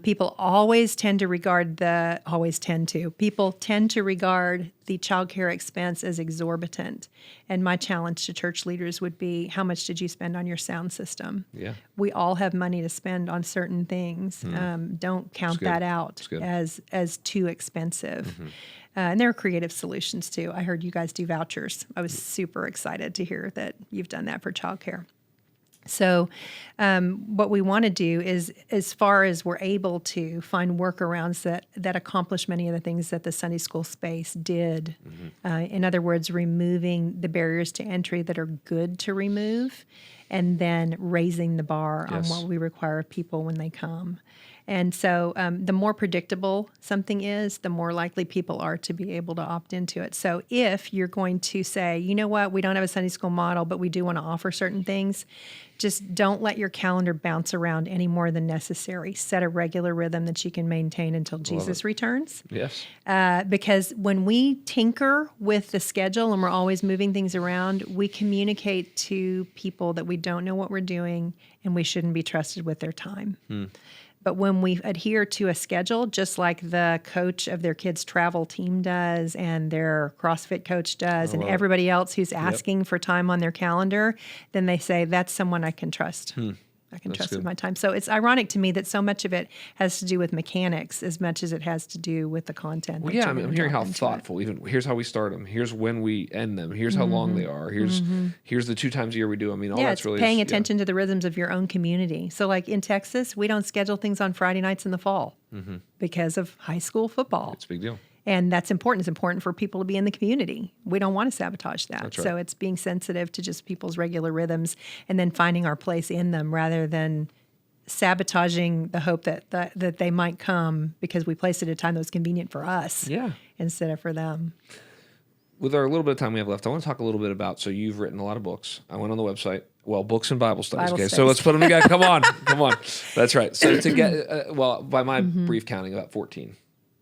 People tend to regard the child care expense as exorbitant. And my challenge to church leaders would be, how much did you spend on your sound system? Yeah. We all have money to spend on certain things. Don't count that out as too expensive. And there are creative solutions too. I heard you guys do vouchers. I was super excited to hear that you've done that for childcare. So what we want to do is, as far as we're able to find workarounds that accomplish many of the things that the Sunday school space did, in other words, removing the barriers to entry that are good to remove, and then raising the bar on what we require of people when they come. And so the more predictable something is, the more likely people are to be able to opt into it. So if you're going to say, you know what, we don't have a Sunday school model, but we do want to offer certain things, just don't let your calendar bounce around any more than necessary. Set a regular rhythm that you can maintain until Jesus returns. Yes. Because when we tinker with the schedule and we're always moving things around, we communicate to people that we don't know what we're doing and we shouldn't be trusted with their time. But when we adhere to a schedule, just like the coach of their kids' travel team does and their CrossFit coach does and everybody else who's asking for time on their calendar, then they say, that's someone I can trust. I can trust with my time. So it's ironic to me that so much of it has to do with mechanics as much as it has to do with the content. Well, I'm hearing how thoughtful. Even here's how we start them. Here's when we end them. Here's how long they are. Here's the 2 times a year we do. I mean, all that's really paying attention to the rhythms of your own community. So, like in Texas, we don't schedule things on Friday nights in the fall because of high school football. It's a big deal. And that's important. It's important for people to be in the community. We don't want to sabotage that. That's right. So it's being sensitive to just people's regular rhythms and then finding our place in them rather than sabotaging the hope that they might come because we placed it at a time that was convenient for us instead of for them. With our little bit of time we have left, I want to talk a little bit about, so you've written a lot of books. I went on the website. Well, books and Bible studies. Bible Okay, studies. so let's put them together. Come on. That's right. So to get, by my brief counting, about 14.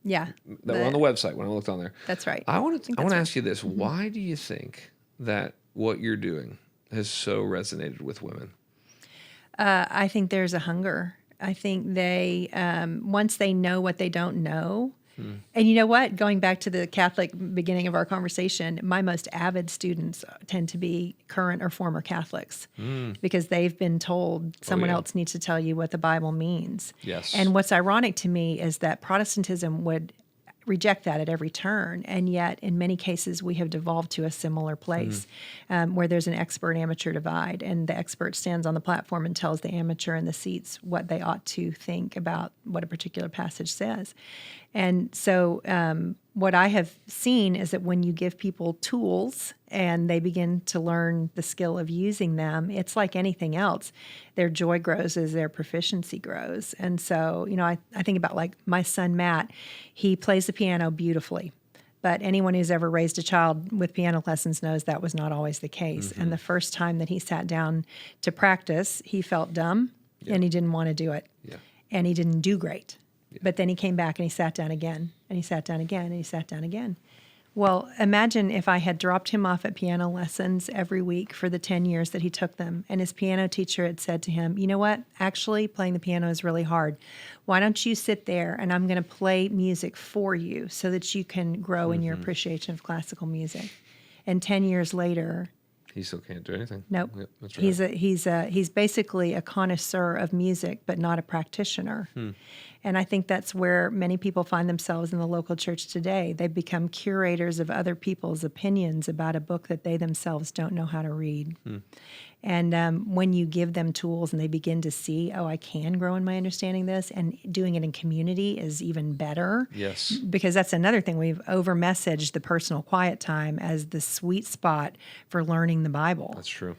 Yeah. That were on the website when I looked on there. That's right. I want to ask you this. Why do you think that what you're doing has so resonated with women? I think there's a hunger. I think they, once they know what they don't know, and you know what? Going back to the Catholic beginning of our conversation, my most avid students tend to be current or former Catholics because they've been told someone else needs to tell you what the Bible means. Yes. And what's ironic to me is that Protestantism would reject that at every turn. And yet, in many cases, we have devolved to a similar place where there's an expert-amateur divide, and the expert stands on the platform and tells the amateur in the seats what they ought to think about what a particular passage says. And so what I have seen is that when you give people tools and they begin to learn the skill of using them, it's like anything else. Their joy grows as their proficiency grows. And so, I think about like my son, Matt, he plays the piano beautifully. But anyone who's ever raised a child with piano lessons knows that was not always the case. And the first time that he sat down to practice, he felt dumb and he didn't want to do it. And he didn't do great. But then he came back and he sat down again, and he sat down again, and he sat down again. Well, imagine if I had dropped him off at piano lessons every week for the 10 years that he took them, and his piano teacher had said to him, you know what, actually playing the piano is really hard. Why don't you sit there and I'm going to play music for you so that you can grow in your appreciation of classical music. And 10 years later, he still can't do anything. Nope. Yep, that's right. He's basically a connoisseur of music, but not a practitioner. And I think that's where many people find themselves in the local church today. They've become curators of other people's opinions about a book that they themselves don't know how to read. And when you give them tools and they begin to see, I can grow in my understanding of this, and doing it in community is even better. Yes. Because that's another thing. We've over-messaged the personal quiet time as the sweet spot for learning the Bible. That's true.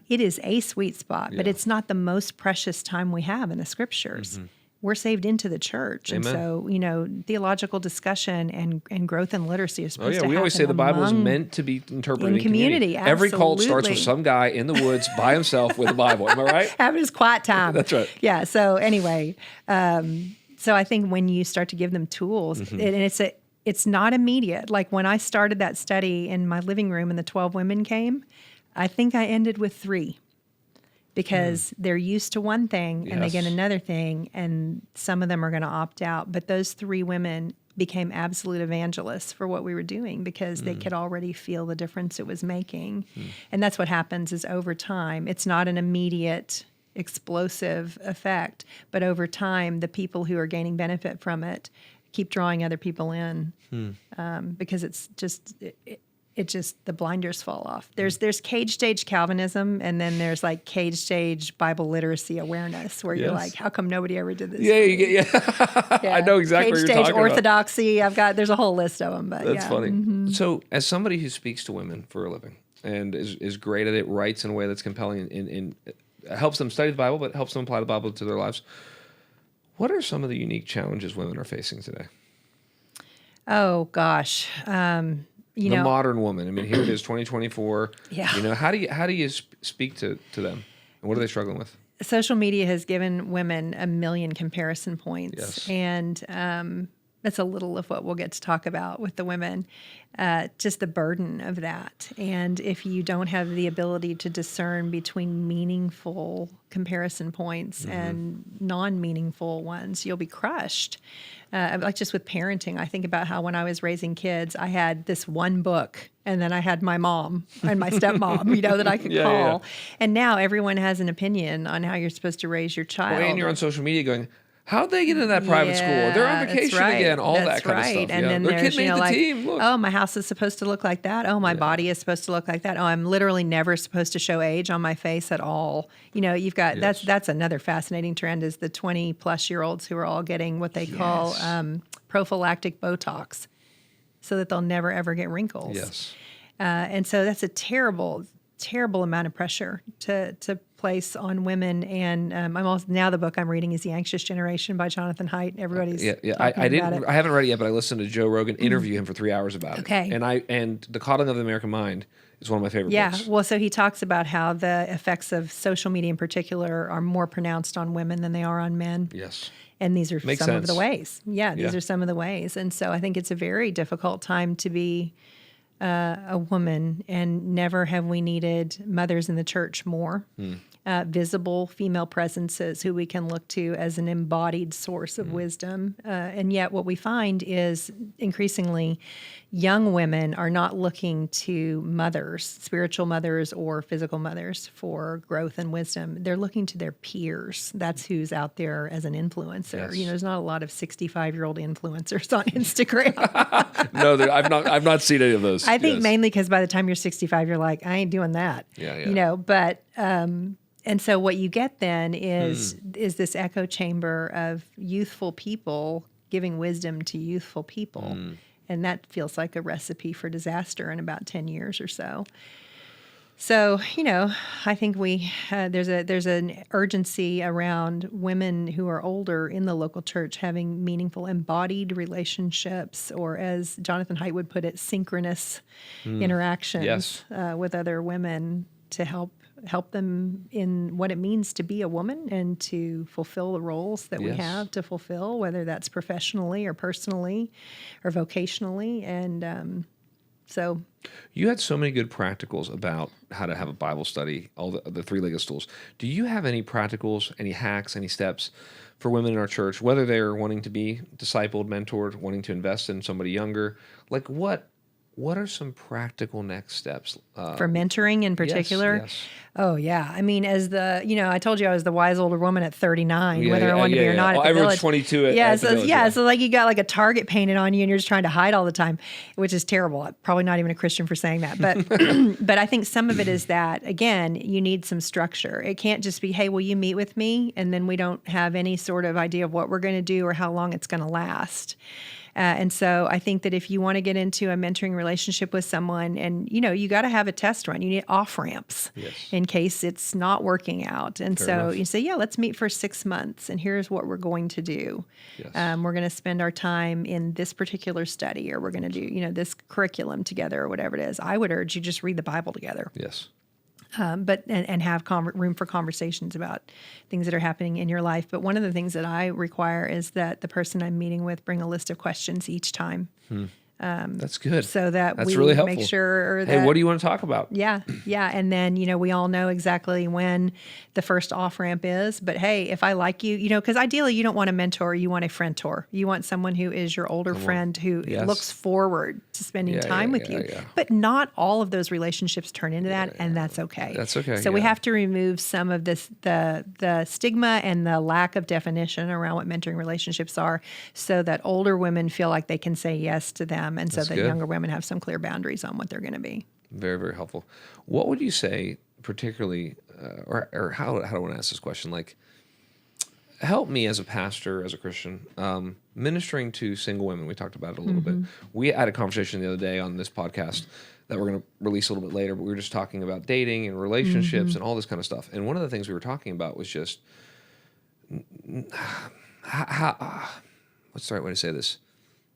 It is a sweet spot, but it's not the most precious time we have in the Scriptures. We're saved into the church. Amen. And so, theological discussion and growth in literacy is supposed to happen. We always say the Bible is meant to be interpreted in community. Every cult starts with some guy in the woods by himself with a Bible. Am I right? Having his quiet time. That's right. Yeah. So anyway, so I think when you start to give them tools, and it's not immediate. Like when I started that study in my living room and the 12 women came, I think I ended with 3. Because they're used to one thing and they get another thing, and some of them are going to opt out. But those 3 women became absolute evangelists for what we were doing because they could already feel the difference it was making. And that's what happens is over time, it's not an immediate explosive effect, but over time, the people who are gaining benefit from it keep drawing other people in because it's just... It just, the blinders fall off. There's cage stage Calvinism, and then there's like cage stage Bible literacy awareness, where you're like, how come nobody ever did this? Yeah. I know exactly what you're talking about. Cage stage orthodoxy. There's a whole list of them. But that's funny. So, as somebody who speaks to women for a living and is great at it, writes in a way that's compelling, and helps them study the Bible, but helps them apply the Bible to their lives. What are some of the unique challenges women are facing today? Oh gosh. The modern woman. I mean, here it is, 2024. Yeah. How do you speak to them, and what are they struggling with? Social media has given women a million comparison points, Yes. And that's a little of what we'll get to talk about with the women. Just the burden of that, and if you don't have the ability to discern between meaningful comparison points and non-meaningful ones, you'll be crushed. Like just with parenting, I think about how when I was raising kids, I had this one book, and then I had my mom and my stepmom, that I could call. Yeah. And now everyone has an opinion on how you're supposed to raise your child. Well, and you're on social media going, how'd they get into that private school? They're on vacation again, all that kind of stuff. And then their kid made the team. Look. Oh, my house is supposed to look like that. Oh, my body is supposed to look like that. Oh, I'm literally never supposed to show age on my face at all. You've got that's another fascinating trend is the 20-plus-year-olds who are all getting what they call prophylactic Botox so that they'll never, ever get wrinkles. Yes. And so that's a terrible amount of pressure to place on women. And I'm also, now the book I'm reading is The Anxious Generation by Jonathan Haidt. Everybody's talking about it. I haven't read it yet, but I listened to Joe Rogan interview him for 3 hours about it. And The Coddling of the American Mind is one of my favorite books. Yeah, well, so he talks about how the effects of social media in particular are more pronounced on women than they are on men. Yes. And these are some of the ways. Yeah, these are some of the ways. And so I think it's a very difficult time to be a woman, and never have we needed mothers in the church more. Visible female presences who we can look to as an embodied source of wisdom. And yet what we find is increasingly young women are not looking to mothers, spiritual mothers or physical mothers, for growth and wisdom. They're looking to their peers. That's who's out there as an influencer. Yes. There's not a lot of 65-year-old influencers on Instagram. No, I've not seen any of those. I think mainly because by the time you're 65, you're like, I ain't doing that. But and so what you get then is this echo chamber of youthful people giving wisdom to youthful people. And that feels like a recipe for disaster in about 10 years or so. So, I think there's an urgency around women who are older in the local church having meaningful embodied relationships, or as Jonathan Haidt would put it, synchronous interactions with other women to help them in what it means to be a woman and to fulfill the roles that we have to fulfill, whether that's professionally or personally or vocationally. And so you had so many good practicals about how to have a Bible study, all the three-legged stools. Do you have any practicals, any hacks, any steps for women in our church, whether they're wanting to be discipled, mentored, wanting to invest in somebody younger? Like what are some practical next steps? For mentoring in particular? Yes. Oh, yeah. I mean, I told you I was the wise older woman at 39, whether I wanted to be or not at the everyone's village. 22 at the village. So like you got like a target painted on you and you're just trying to hide all the time, which is terrible. I'm probably not even a Christian for saying that. But but I think some of it is that, again, you need some structure. It can't just be, hey, will you meet with me? And then we don't have any sort of idea of what we're going to do or how long it's going to last. And so I think that if you want to get into a mentoring relationship with someone, and you got to have a test run, you need off ramps in case it's not working out. And Fair so enough. you say, let's meet for 6 months, and here's what we're going to do. We're going to spend our time in this particular study, or we're going to do this curriculum together, or whatever it is. I would urge you just read the Bible together. Yes. But have room for conversations about things that are happening in your life. But one of the things that I require is that the person I'm meeting with bring a list of questions each time. That's good. So that That's we really helpful. make sure that, hey, what do you want to talk about? Yeah. And then, we all know exactly when the first off ramp is. But hey, if I like you, because ideally you don't want a mentor, you want a friendtor. You want someone who is your older friend who looks forward to spending time with you. But not all of those relationships turn into that, and that's okay. That's okay. So we have to remove some of this, the stigma and the lack of definition around what mentoring relationships are, so that older women feel like they can say yes to them. And so that younger women have some clear boundaries on what they're going to be. Very, very helpful. What would you say, particularly, or how do I want to ask this question? Like, help me as a pastor, as a Christian, ministering to single women. We talked about it a little bit. We had a conversation the other day on this podcast that we're going to release a little bit later, but we were just talking about dating and relationships and all this kind of stuff. And one of the things we were talking about was just how what's the right way to say this?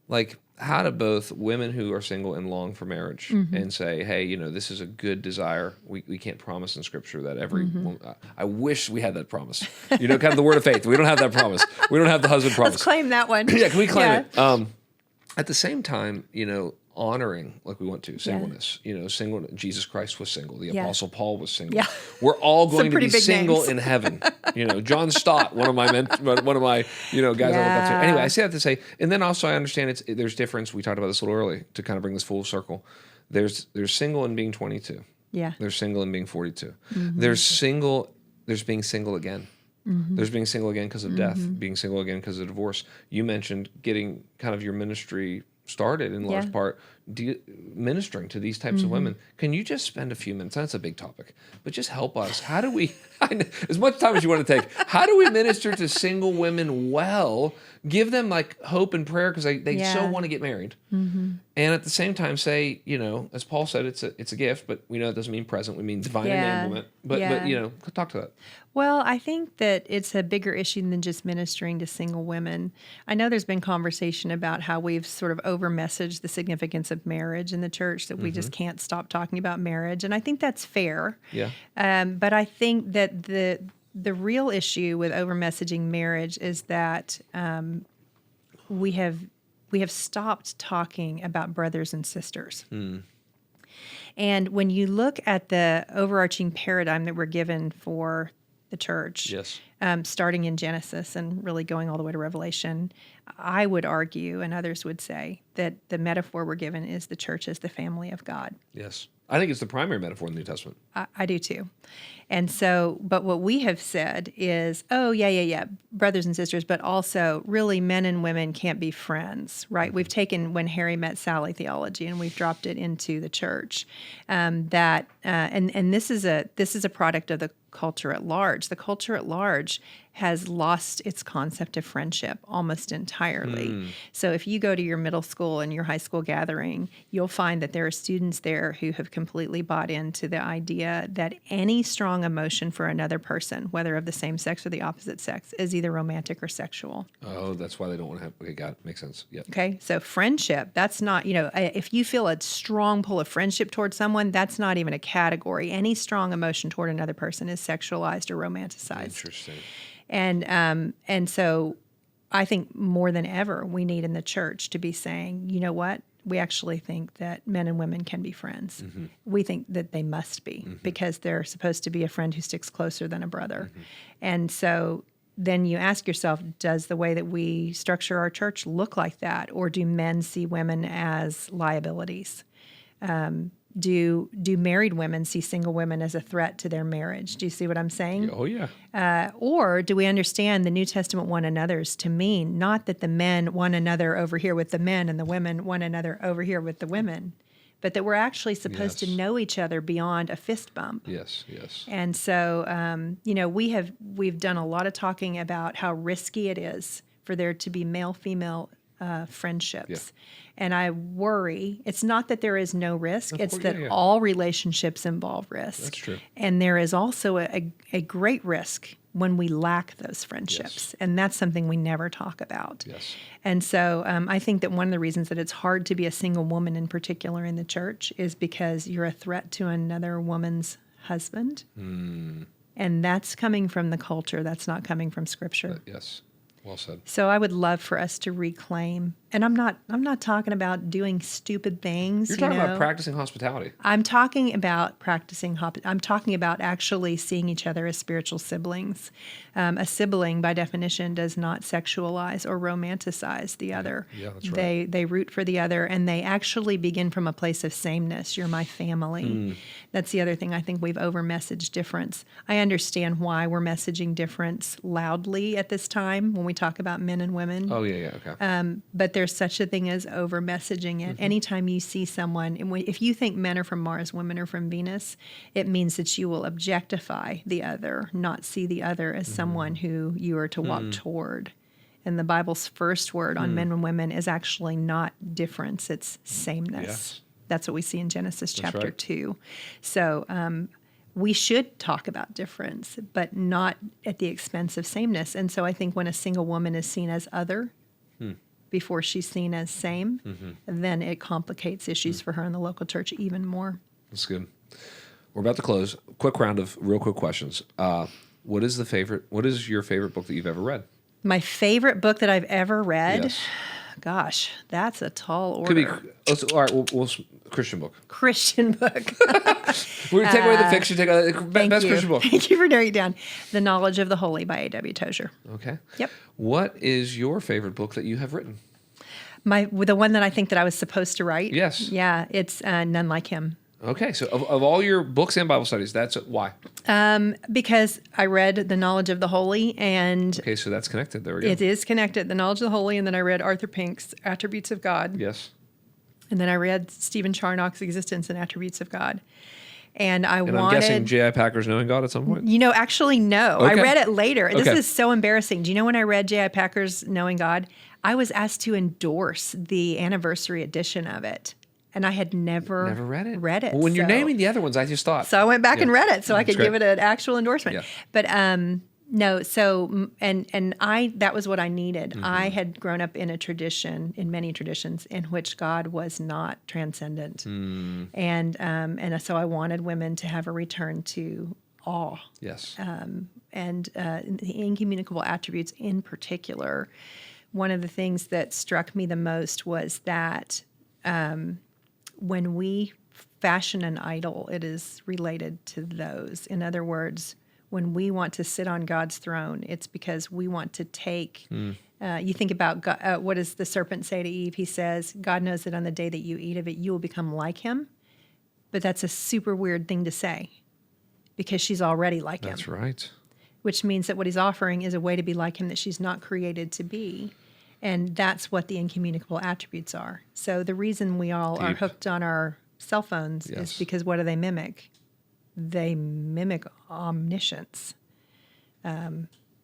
Like, how do both women who are single and long for marriage and say, hey, this is a good desire. We can't promise in Scripture that every woman, I wish we had that promise. Kind of the word of faith. We don't have that promise. We don't have the husband promise. Let's claim that one. Yeah, can we claim it? At the same time, honoring like we want to singleness. Single. Jesus Christ was single. The Apostle Paul was single. Yeah. We're all going to be single in heaven. John Stott, one of my guys. I look up to. Anyway, I say that to say, and then also I understand there's difference. We talked about this a little early to kind of bring this full circle. There's single in being 22. Yeah. There's single in being 42. There's being single again. There's being single again because of death, being single again because of divorce. You mentioned getting kind of your ministry started in large part ministering to these types of women. Can you just spend a few minutes? That's a big topic, but just help us. How do we, as much time as you want to take, how do we minister to single women well, give them like hope and prayer because they so want to get married, and And at the same time, say, as Paul said, it's a gift, but we know it doesn't mean present. We mean divine enablement. But talk to that. Well, I think that it's a bigger issue than just ministering to single women. I know there's been conversation about how we've sort of over-messaged the significance of marriage in the church, that we just can't stop talking about marriage. And I think that's fair. Yeah. But I think that the real issue with over-messaging marriage is that we have stopped talking about brothers and sisters. And when you look at the overarching paradigm that we're given for the church, yes, starting in Genesis and really going all the way to Revelation, I would argue, and others would say, that the metaphor we're given is the church as the family of God. Yes. I think it's the primary metaphor in the New Testament. I do too. And so, but what we have said is, yeah, brothers and sisters, but also really men and women can't be friends, right? We've taken when Harry met Sally theology and we've dropped it into the church. And this is a product of the culture at large. The culture at large has lost its concept of friendship almost entirely. So if you go to your middle school and your high school gathering, you'll find that there are students there who have completely bought into the idea that any strong emotion for another person, whether of the same sex or the opposite sex, is either romantic or sexual. Oh, that's why they don't want to have, okay, got it. Makes sense. Yeah. Okay. So friendship, that's not, if you feel a strong pull of friendship towards someone, that's not even a category. Any strong emotion toward another person is sexualized or romanticized. Interesting. And so I think more than ever, we need in the church to be saying, you know what? We actually think that men and women can be friends. We think that they must be because they're supposed to be a friend who sticks closer than a brother. And so then you ask yourself, does the way that we structure our church look like that? Or do men see women as liabilities? Do married women see single women as a threat to their marriage? Do you see what I'm saying? Oh, yeah. Or do we understand the New Testament one another's to mean not that the men one another over here with the men and the women one another over here with the women, but that we're actually supposed to know each other beyond a fist bump. Yes, yes. And so, we've done a lot of talking about how risky it is for there to be male-female friendships. Yeah. And I worry, it's not that there is no risk, it's that all relationships involve risk. That's true. And there is also a great risk when we lack those friendships. Yes. And that's something we never talk about. Yes. And so I think that one of the reasons that it's hard to be a single woman in particular in the church is because you're a threat to another woman's husband. And that's coming from the culture. That's not coming from Scripture. Yes. Well said. So I would love for us to reclaim, and I'm not talking about doing stupid things. You're talking about practicing hospitality. I'm talking about practicing. I'm talking about actually seeing each other as spiritual siblings. A sibling, by definition, does not sexualize or romanticize the other. Yeah, that's right. They root for the other, and they actually begin from a place of sameness. You're my family. That's the other thing. I think we've over-messaged difference. I understand why we're messaging difference loudly at this time when we talk about men and women. Oh, yeah, okay. But there's such a thing as over-messaging it. Anytime you see someone, and if you think men are from Mars, women are from Venus, it means that you will objectify the other, not see the other as someone who you are to walk toward. And the Bible's first word on men and women is actually not difference, it's sameness. Yes. That's what we see in Genesis chapter 2. So we should talk about difference, but not at the expense of sameness. And so I think when a single woman is seen as other before she's seen as same, then it complicates issues for her in the local church even more. That's good. We're about to close. Quick round of real quick questions. What is your favorite book that you've ever read? My favorite book that I've ever read? Yes. Gosh, that's a tall order. Could be. All right, we'll Christian book. Christian book. We're going to take away the fiction. Best Christian book. Thank you for narrowing it down. The Knowledge of the Holy by A.W. Tozer. Okay. Yep. What is your favorite book that you have written? The one that I think that I was supposed to write? Yes. Yeah, it's None Like Him. Okay, so of all your books and Bible studies, that's why? Because I read The Knowledge of the Holy, and... Okay, so that's connected. There we go. It is connected. The Knowledge of the Holy, and then I read Arthur Pink's Attributes of God. Yes. And then I read Stephen Charnock's Existence and Attributes of God. And I And wanted... I'm guessing J.I. Packer's Knowing God at some point? Actually, no. Okay. I read it later. Okay. This is so embarrassing. Do you know when I read J.I. Packer's Knowing God, I was asked to endorse the anniversary edition of it. And I had never read it. Well, when you're naming the other ones, I just thought. So I went back and read it so I could give it an actual endorsement. Yeah. But no, so and that was what I needed. I had grown up in many traditions in which God was not transcendent. And so I wanted women to have a return to awe. Yes. And the incommunicable attributes in particular. One of the things that struck me the most was that when we fashion an idol, it is related to those. In other words, when we want to sit on God's throne, it's because we want to take. You think about God, what does the serpent say to Eve? He says, God knows that on the day that you eat of it, you will become like him. But that's a super weird thing to say because she's already like him. That's right. Which means that what he's offering is a way to be like him that she's not created to be. And that's what the incommunicable attributes are. So the reason we all are hooked on our cell phones is because what do they mimic? They mimic omniscience.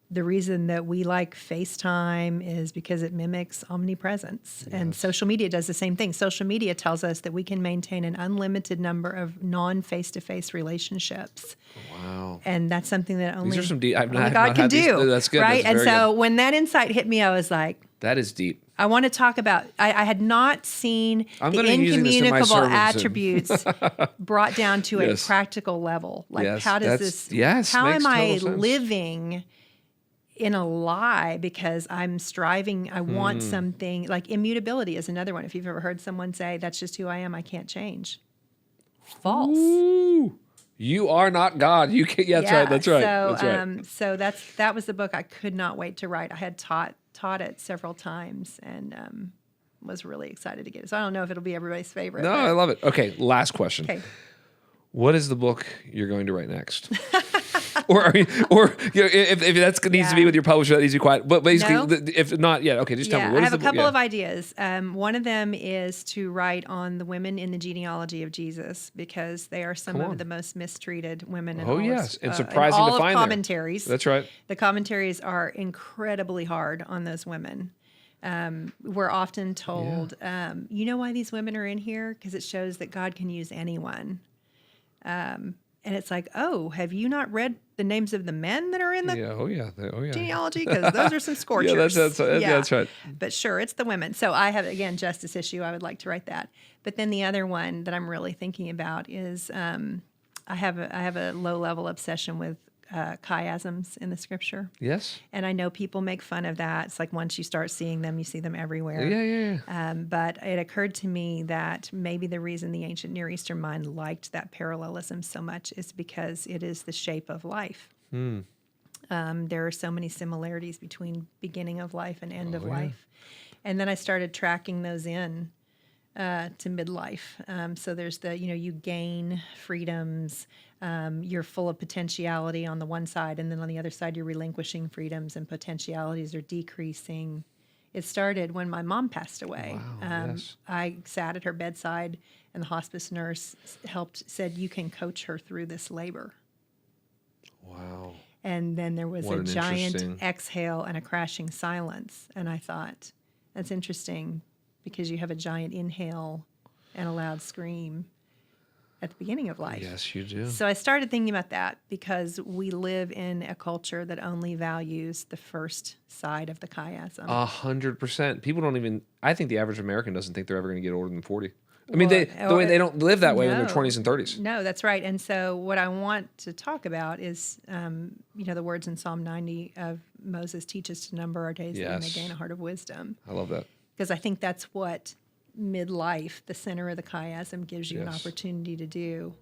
The reason that we like FaceTime is because it mimics omnipresence. Yes. And social media does the same thing. Social media tells us that we can maintain an unlimited number of non-face-to-face relationships. Wow. And that's something that only, these are some deep, God can do. That's good. Right? That's and so when that insight hit me, I was like, that is deep. I want to talk about, I had not seen the incommunicable attributes brought down to a practical level. Like, how does this, how am I living in a lie because I'm striving, I want something, like immutability is another one. If you've ever heard someone say, that's just who I am, I can't change. False. Ooh. You are not God. You can't. Yeah, that's right. So that was the book I could not wait to write. I had taught it several times and was really excited to get it. So I don't know if it'll be everybody's favorite. No, I love it. Okay, last question. Okay. What is the book you're going to write next? or you know, if that needs to be with your publisher, that needs to be quiet. But basically, if not, okay, just tell me. What I is have a couple of ideas. One of them is to write on the women in the genealogy of Jesus because they are some of the most mistreated women in and surprising all to find of commentaries. That's right. The commentaries are incredibly hard on those women. We're often told, you know why these women are in here? Because it shows that God can use anyone. And it's like, oh, have you not read the names of the men that are in the genealogy? Because those are some scorchers. That's right. But sure, it's the women. So I have, again, justice issue. I would like to write that. But then the other one that I'm really thinking about is I have a low-level obsession with chiasms in the scripture. Yes. And I know people make fun of that. It's like once you start seeing them, you see them everywhere. Yeah. But it occurred to me that maybe the reason the ancient Near Eastern mind liked that parallelism so much is because it is the shape of life. There are so many similarities between beginning of life and end of life. And then I started tracking those in to midlife. So there's you gain freedoms. You're full of potentiality on the one side, and then on the other side, you're relinquishing freedoms and potentialities are decreasing. It started when my mom passed away. Wow, I sat at her bedside, and the hospice nurse said, you can coach her through this labor. Wow. And then there was a giant exhale and a crashing silence. And I thought, that's interesting because you have a giant inhale and a loud scream at the beginning of life. Yes, you do. So I started thinking about that because we live in a culture that only values the first side of the chiasm. 100%. People don't even, I think the average American doesn't think they're ever going to get older than 40. I mean, they don't live that way in their 20s and 30s. No, that's right. And so what I want to talk about is, the words in Psalm 90 of Moses, teach us to number our days that we may gain a heart of wisdom. I love that. Because I think that's what midlife, the center of the chiasm, gives you an opportunity to do,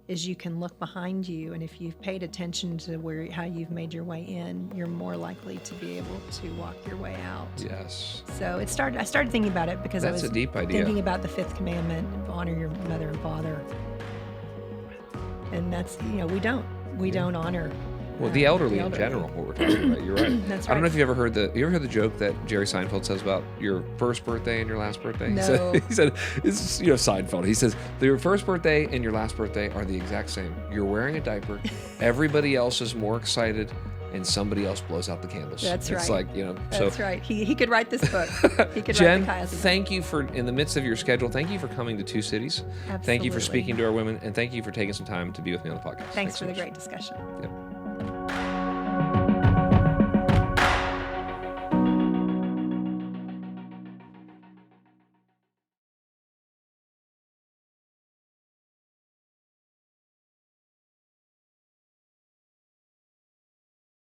is you can look behind you, and if you've paid attention to how you've made your way in, you're more likely to be able to walk your way out. Yes. So I started thinking about it because I was a deep idea. Thinking about the fifth commandment, honor your mother and father. And that's, we don't honor Well, the elderly in general, what we're talking about. You're right. That's I don't know right. if you ever heard the joke that Jerry Seinfeld says about your first birthday and your last birthday. No. He said it's Seinfeld. He says your first birthday and your last birthday are the exact same. You're wearing a diaper. Everybody else is more excited, and somebody else blows out the candles. That's right. It's like, That's right. He could write this book. He could Jen, write the chiasm. thank you for, in the midst of your schedule, thank you for coming to Two Cities. Thank you for Absolutely. speaking to our women, and thank you for taking some time to be with me on the podcast. Thanks so for the much. great discussion. Yep.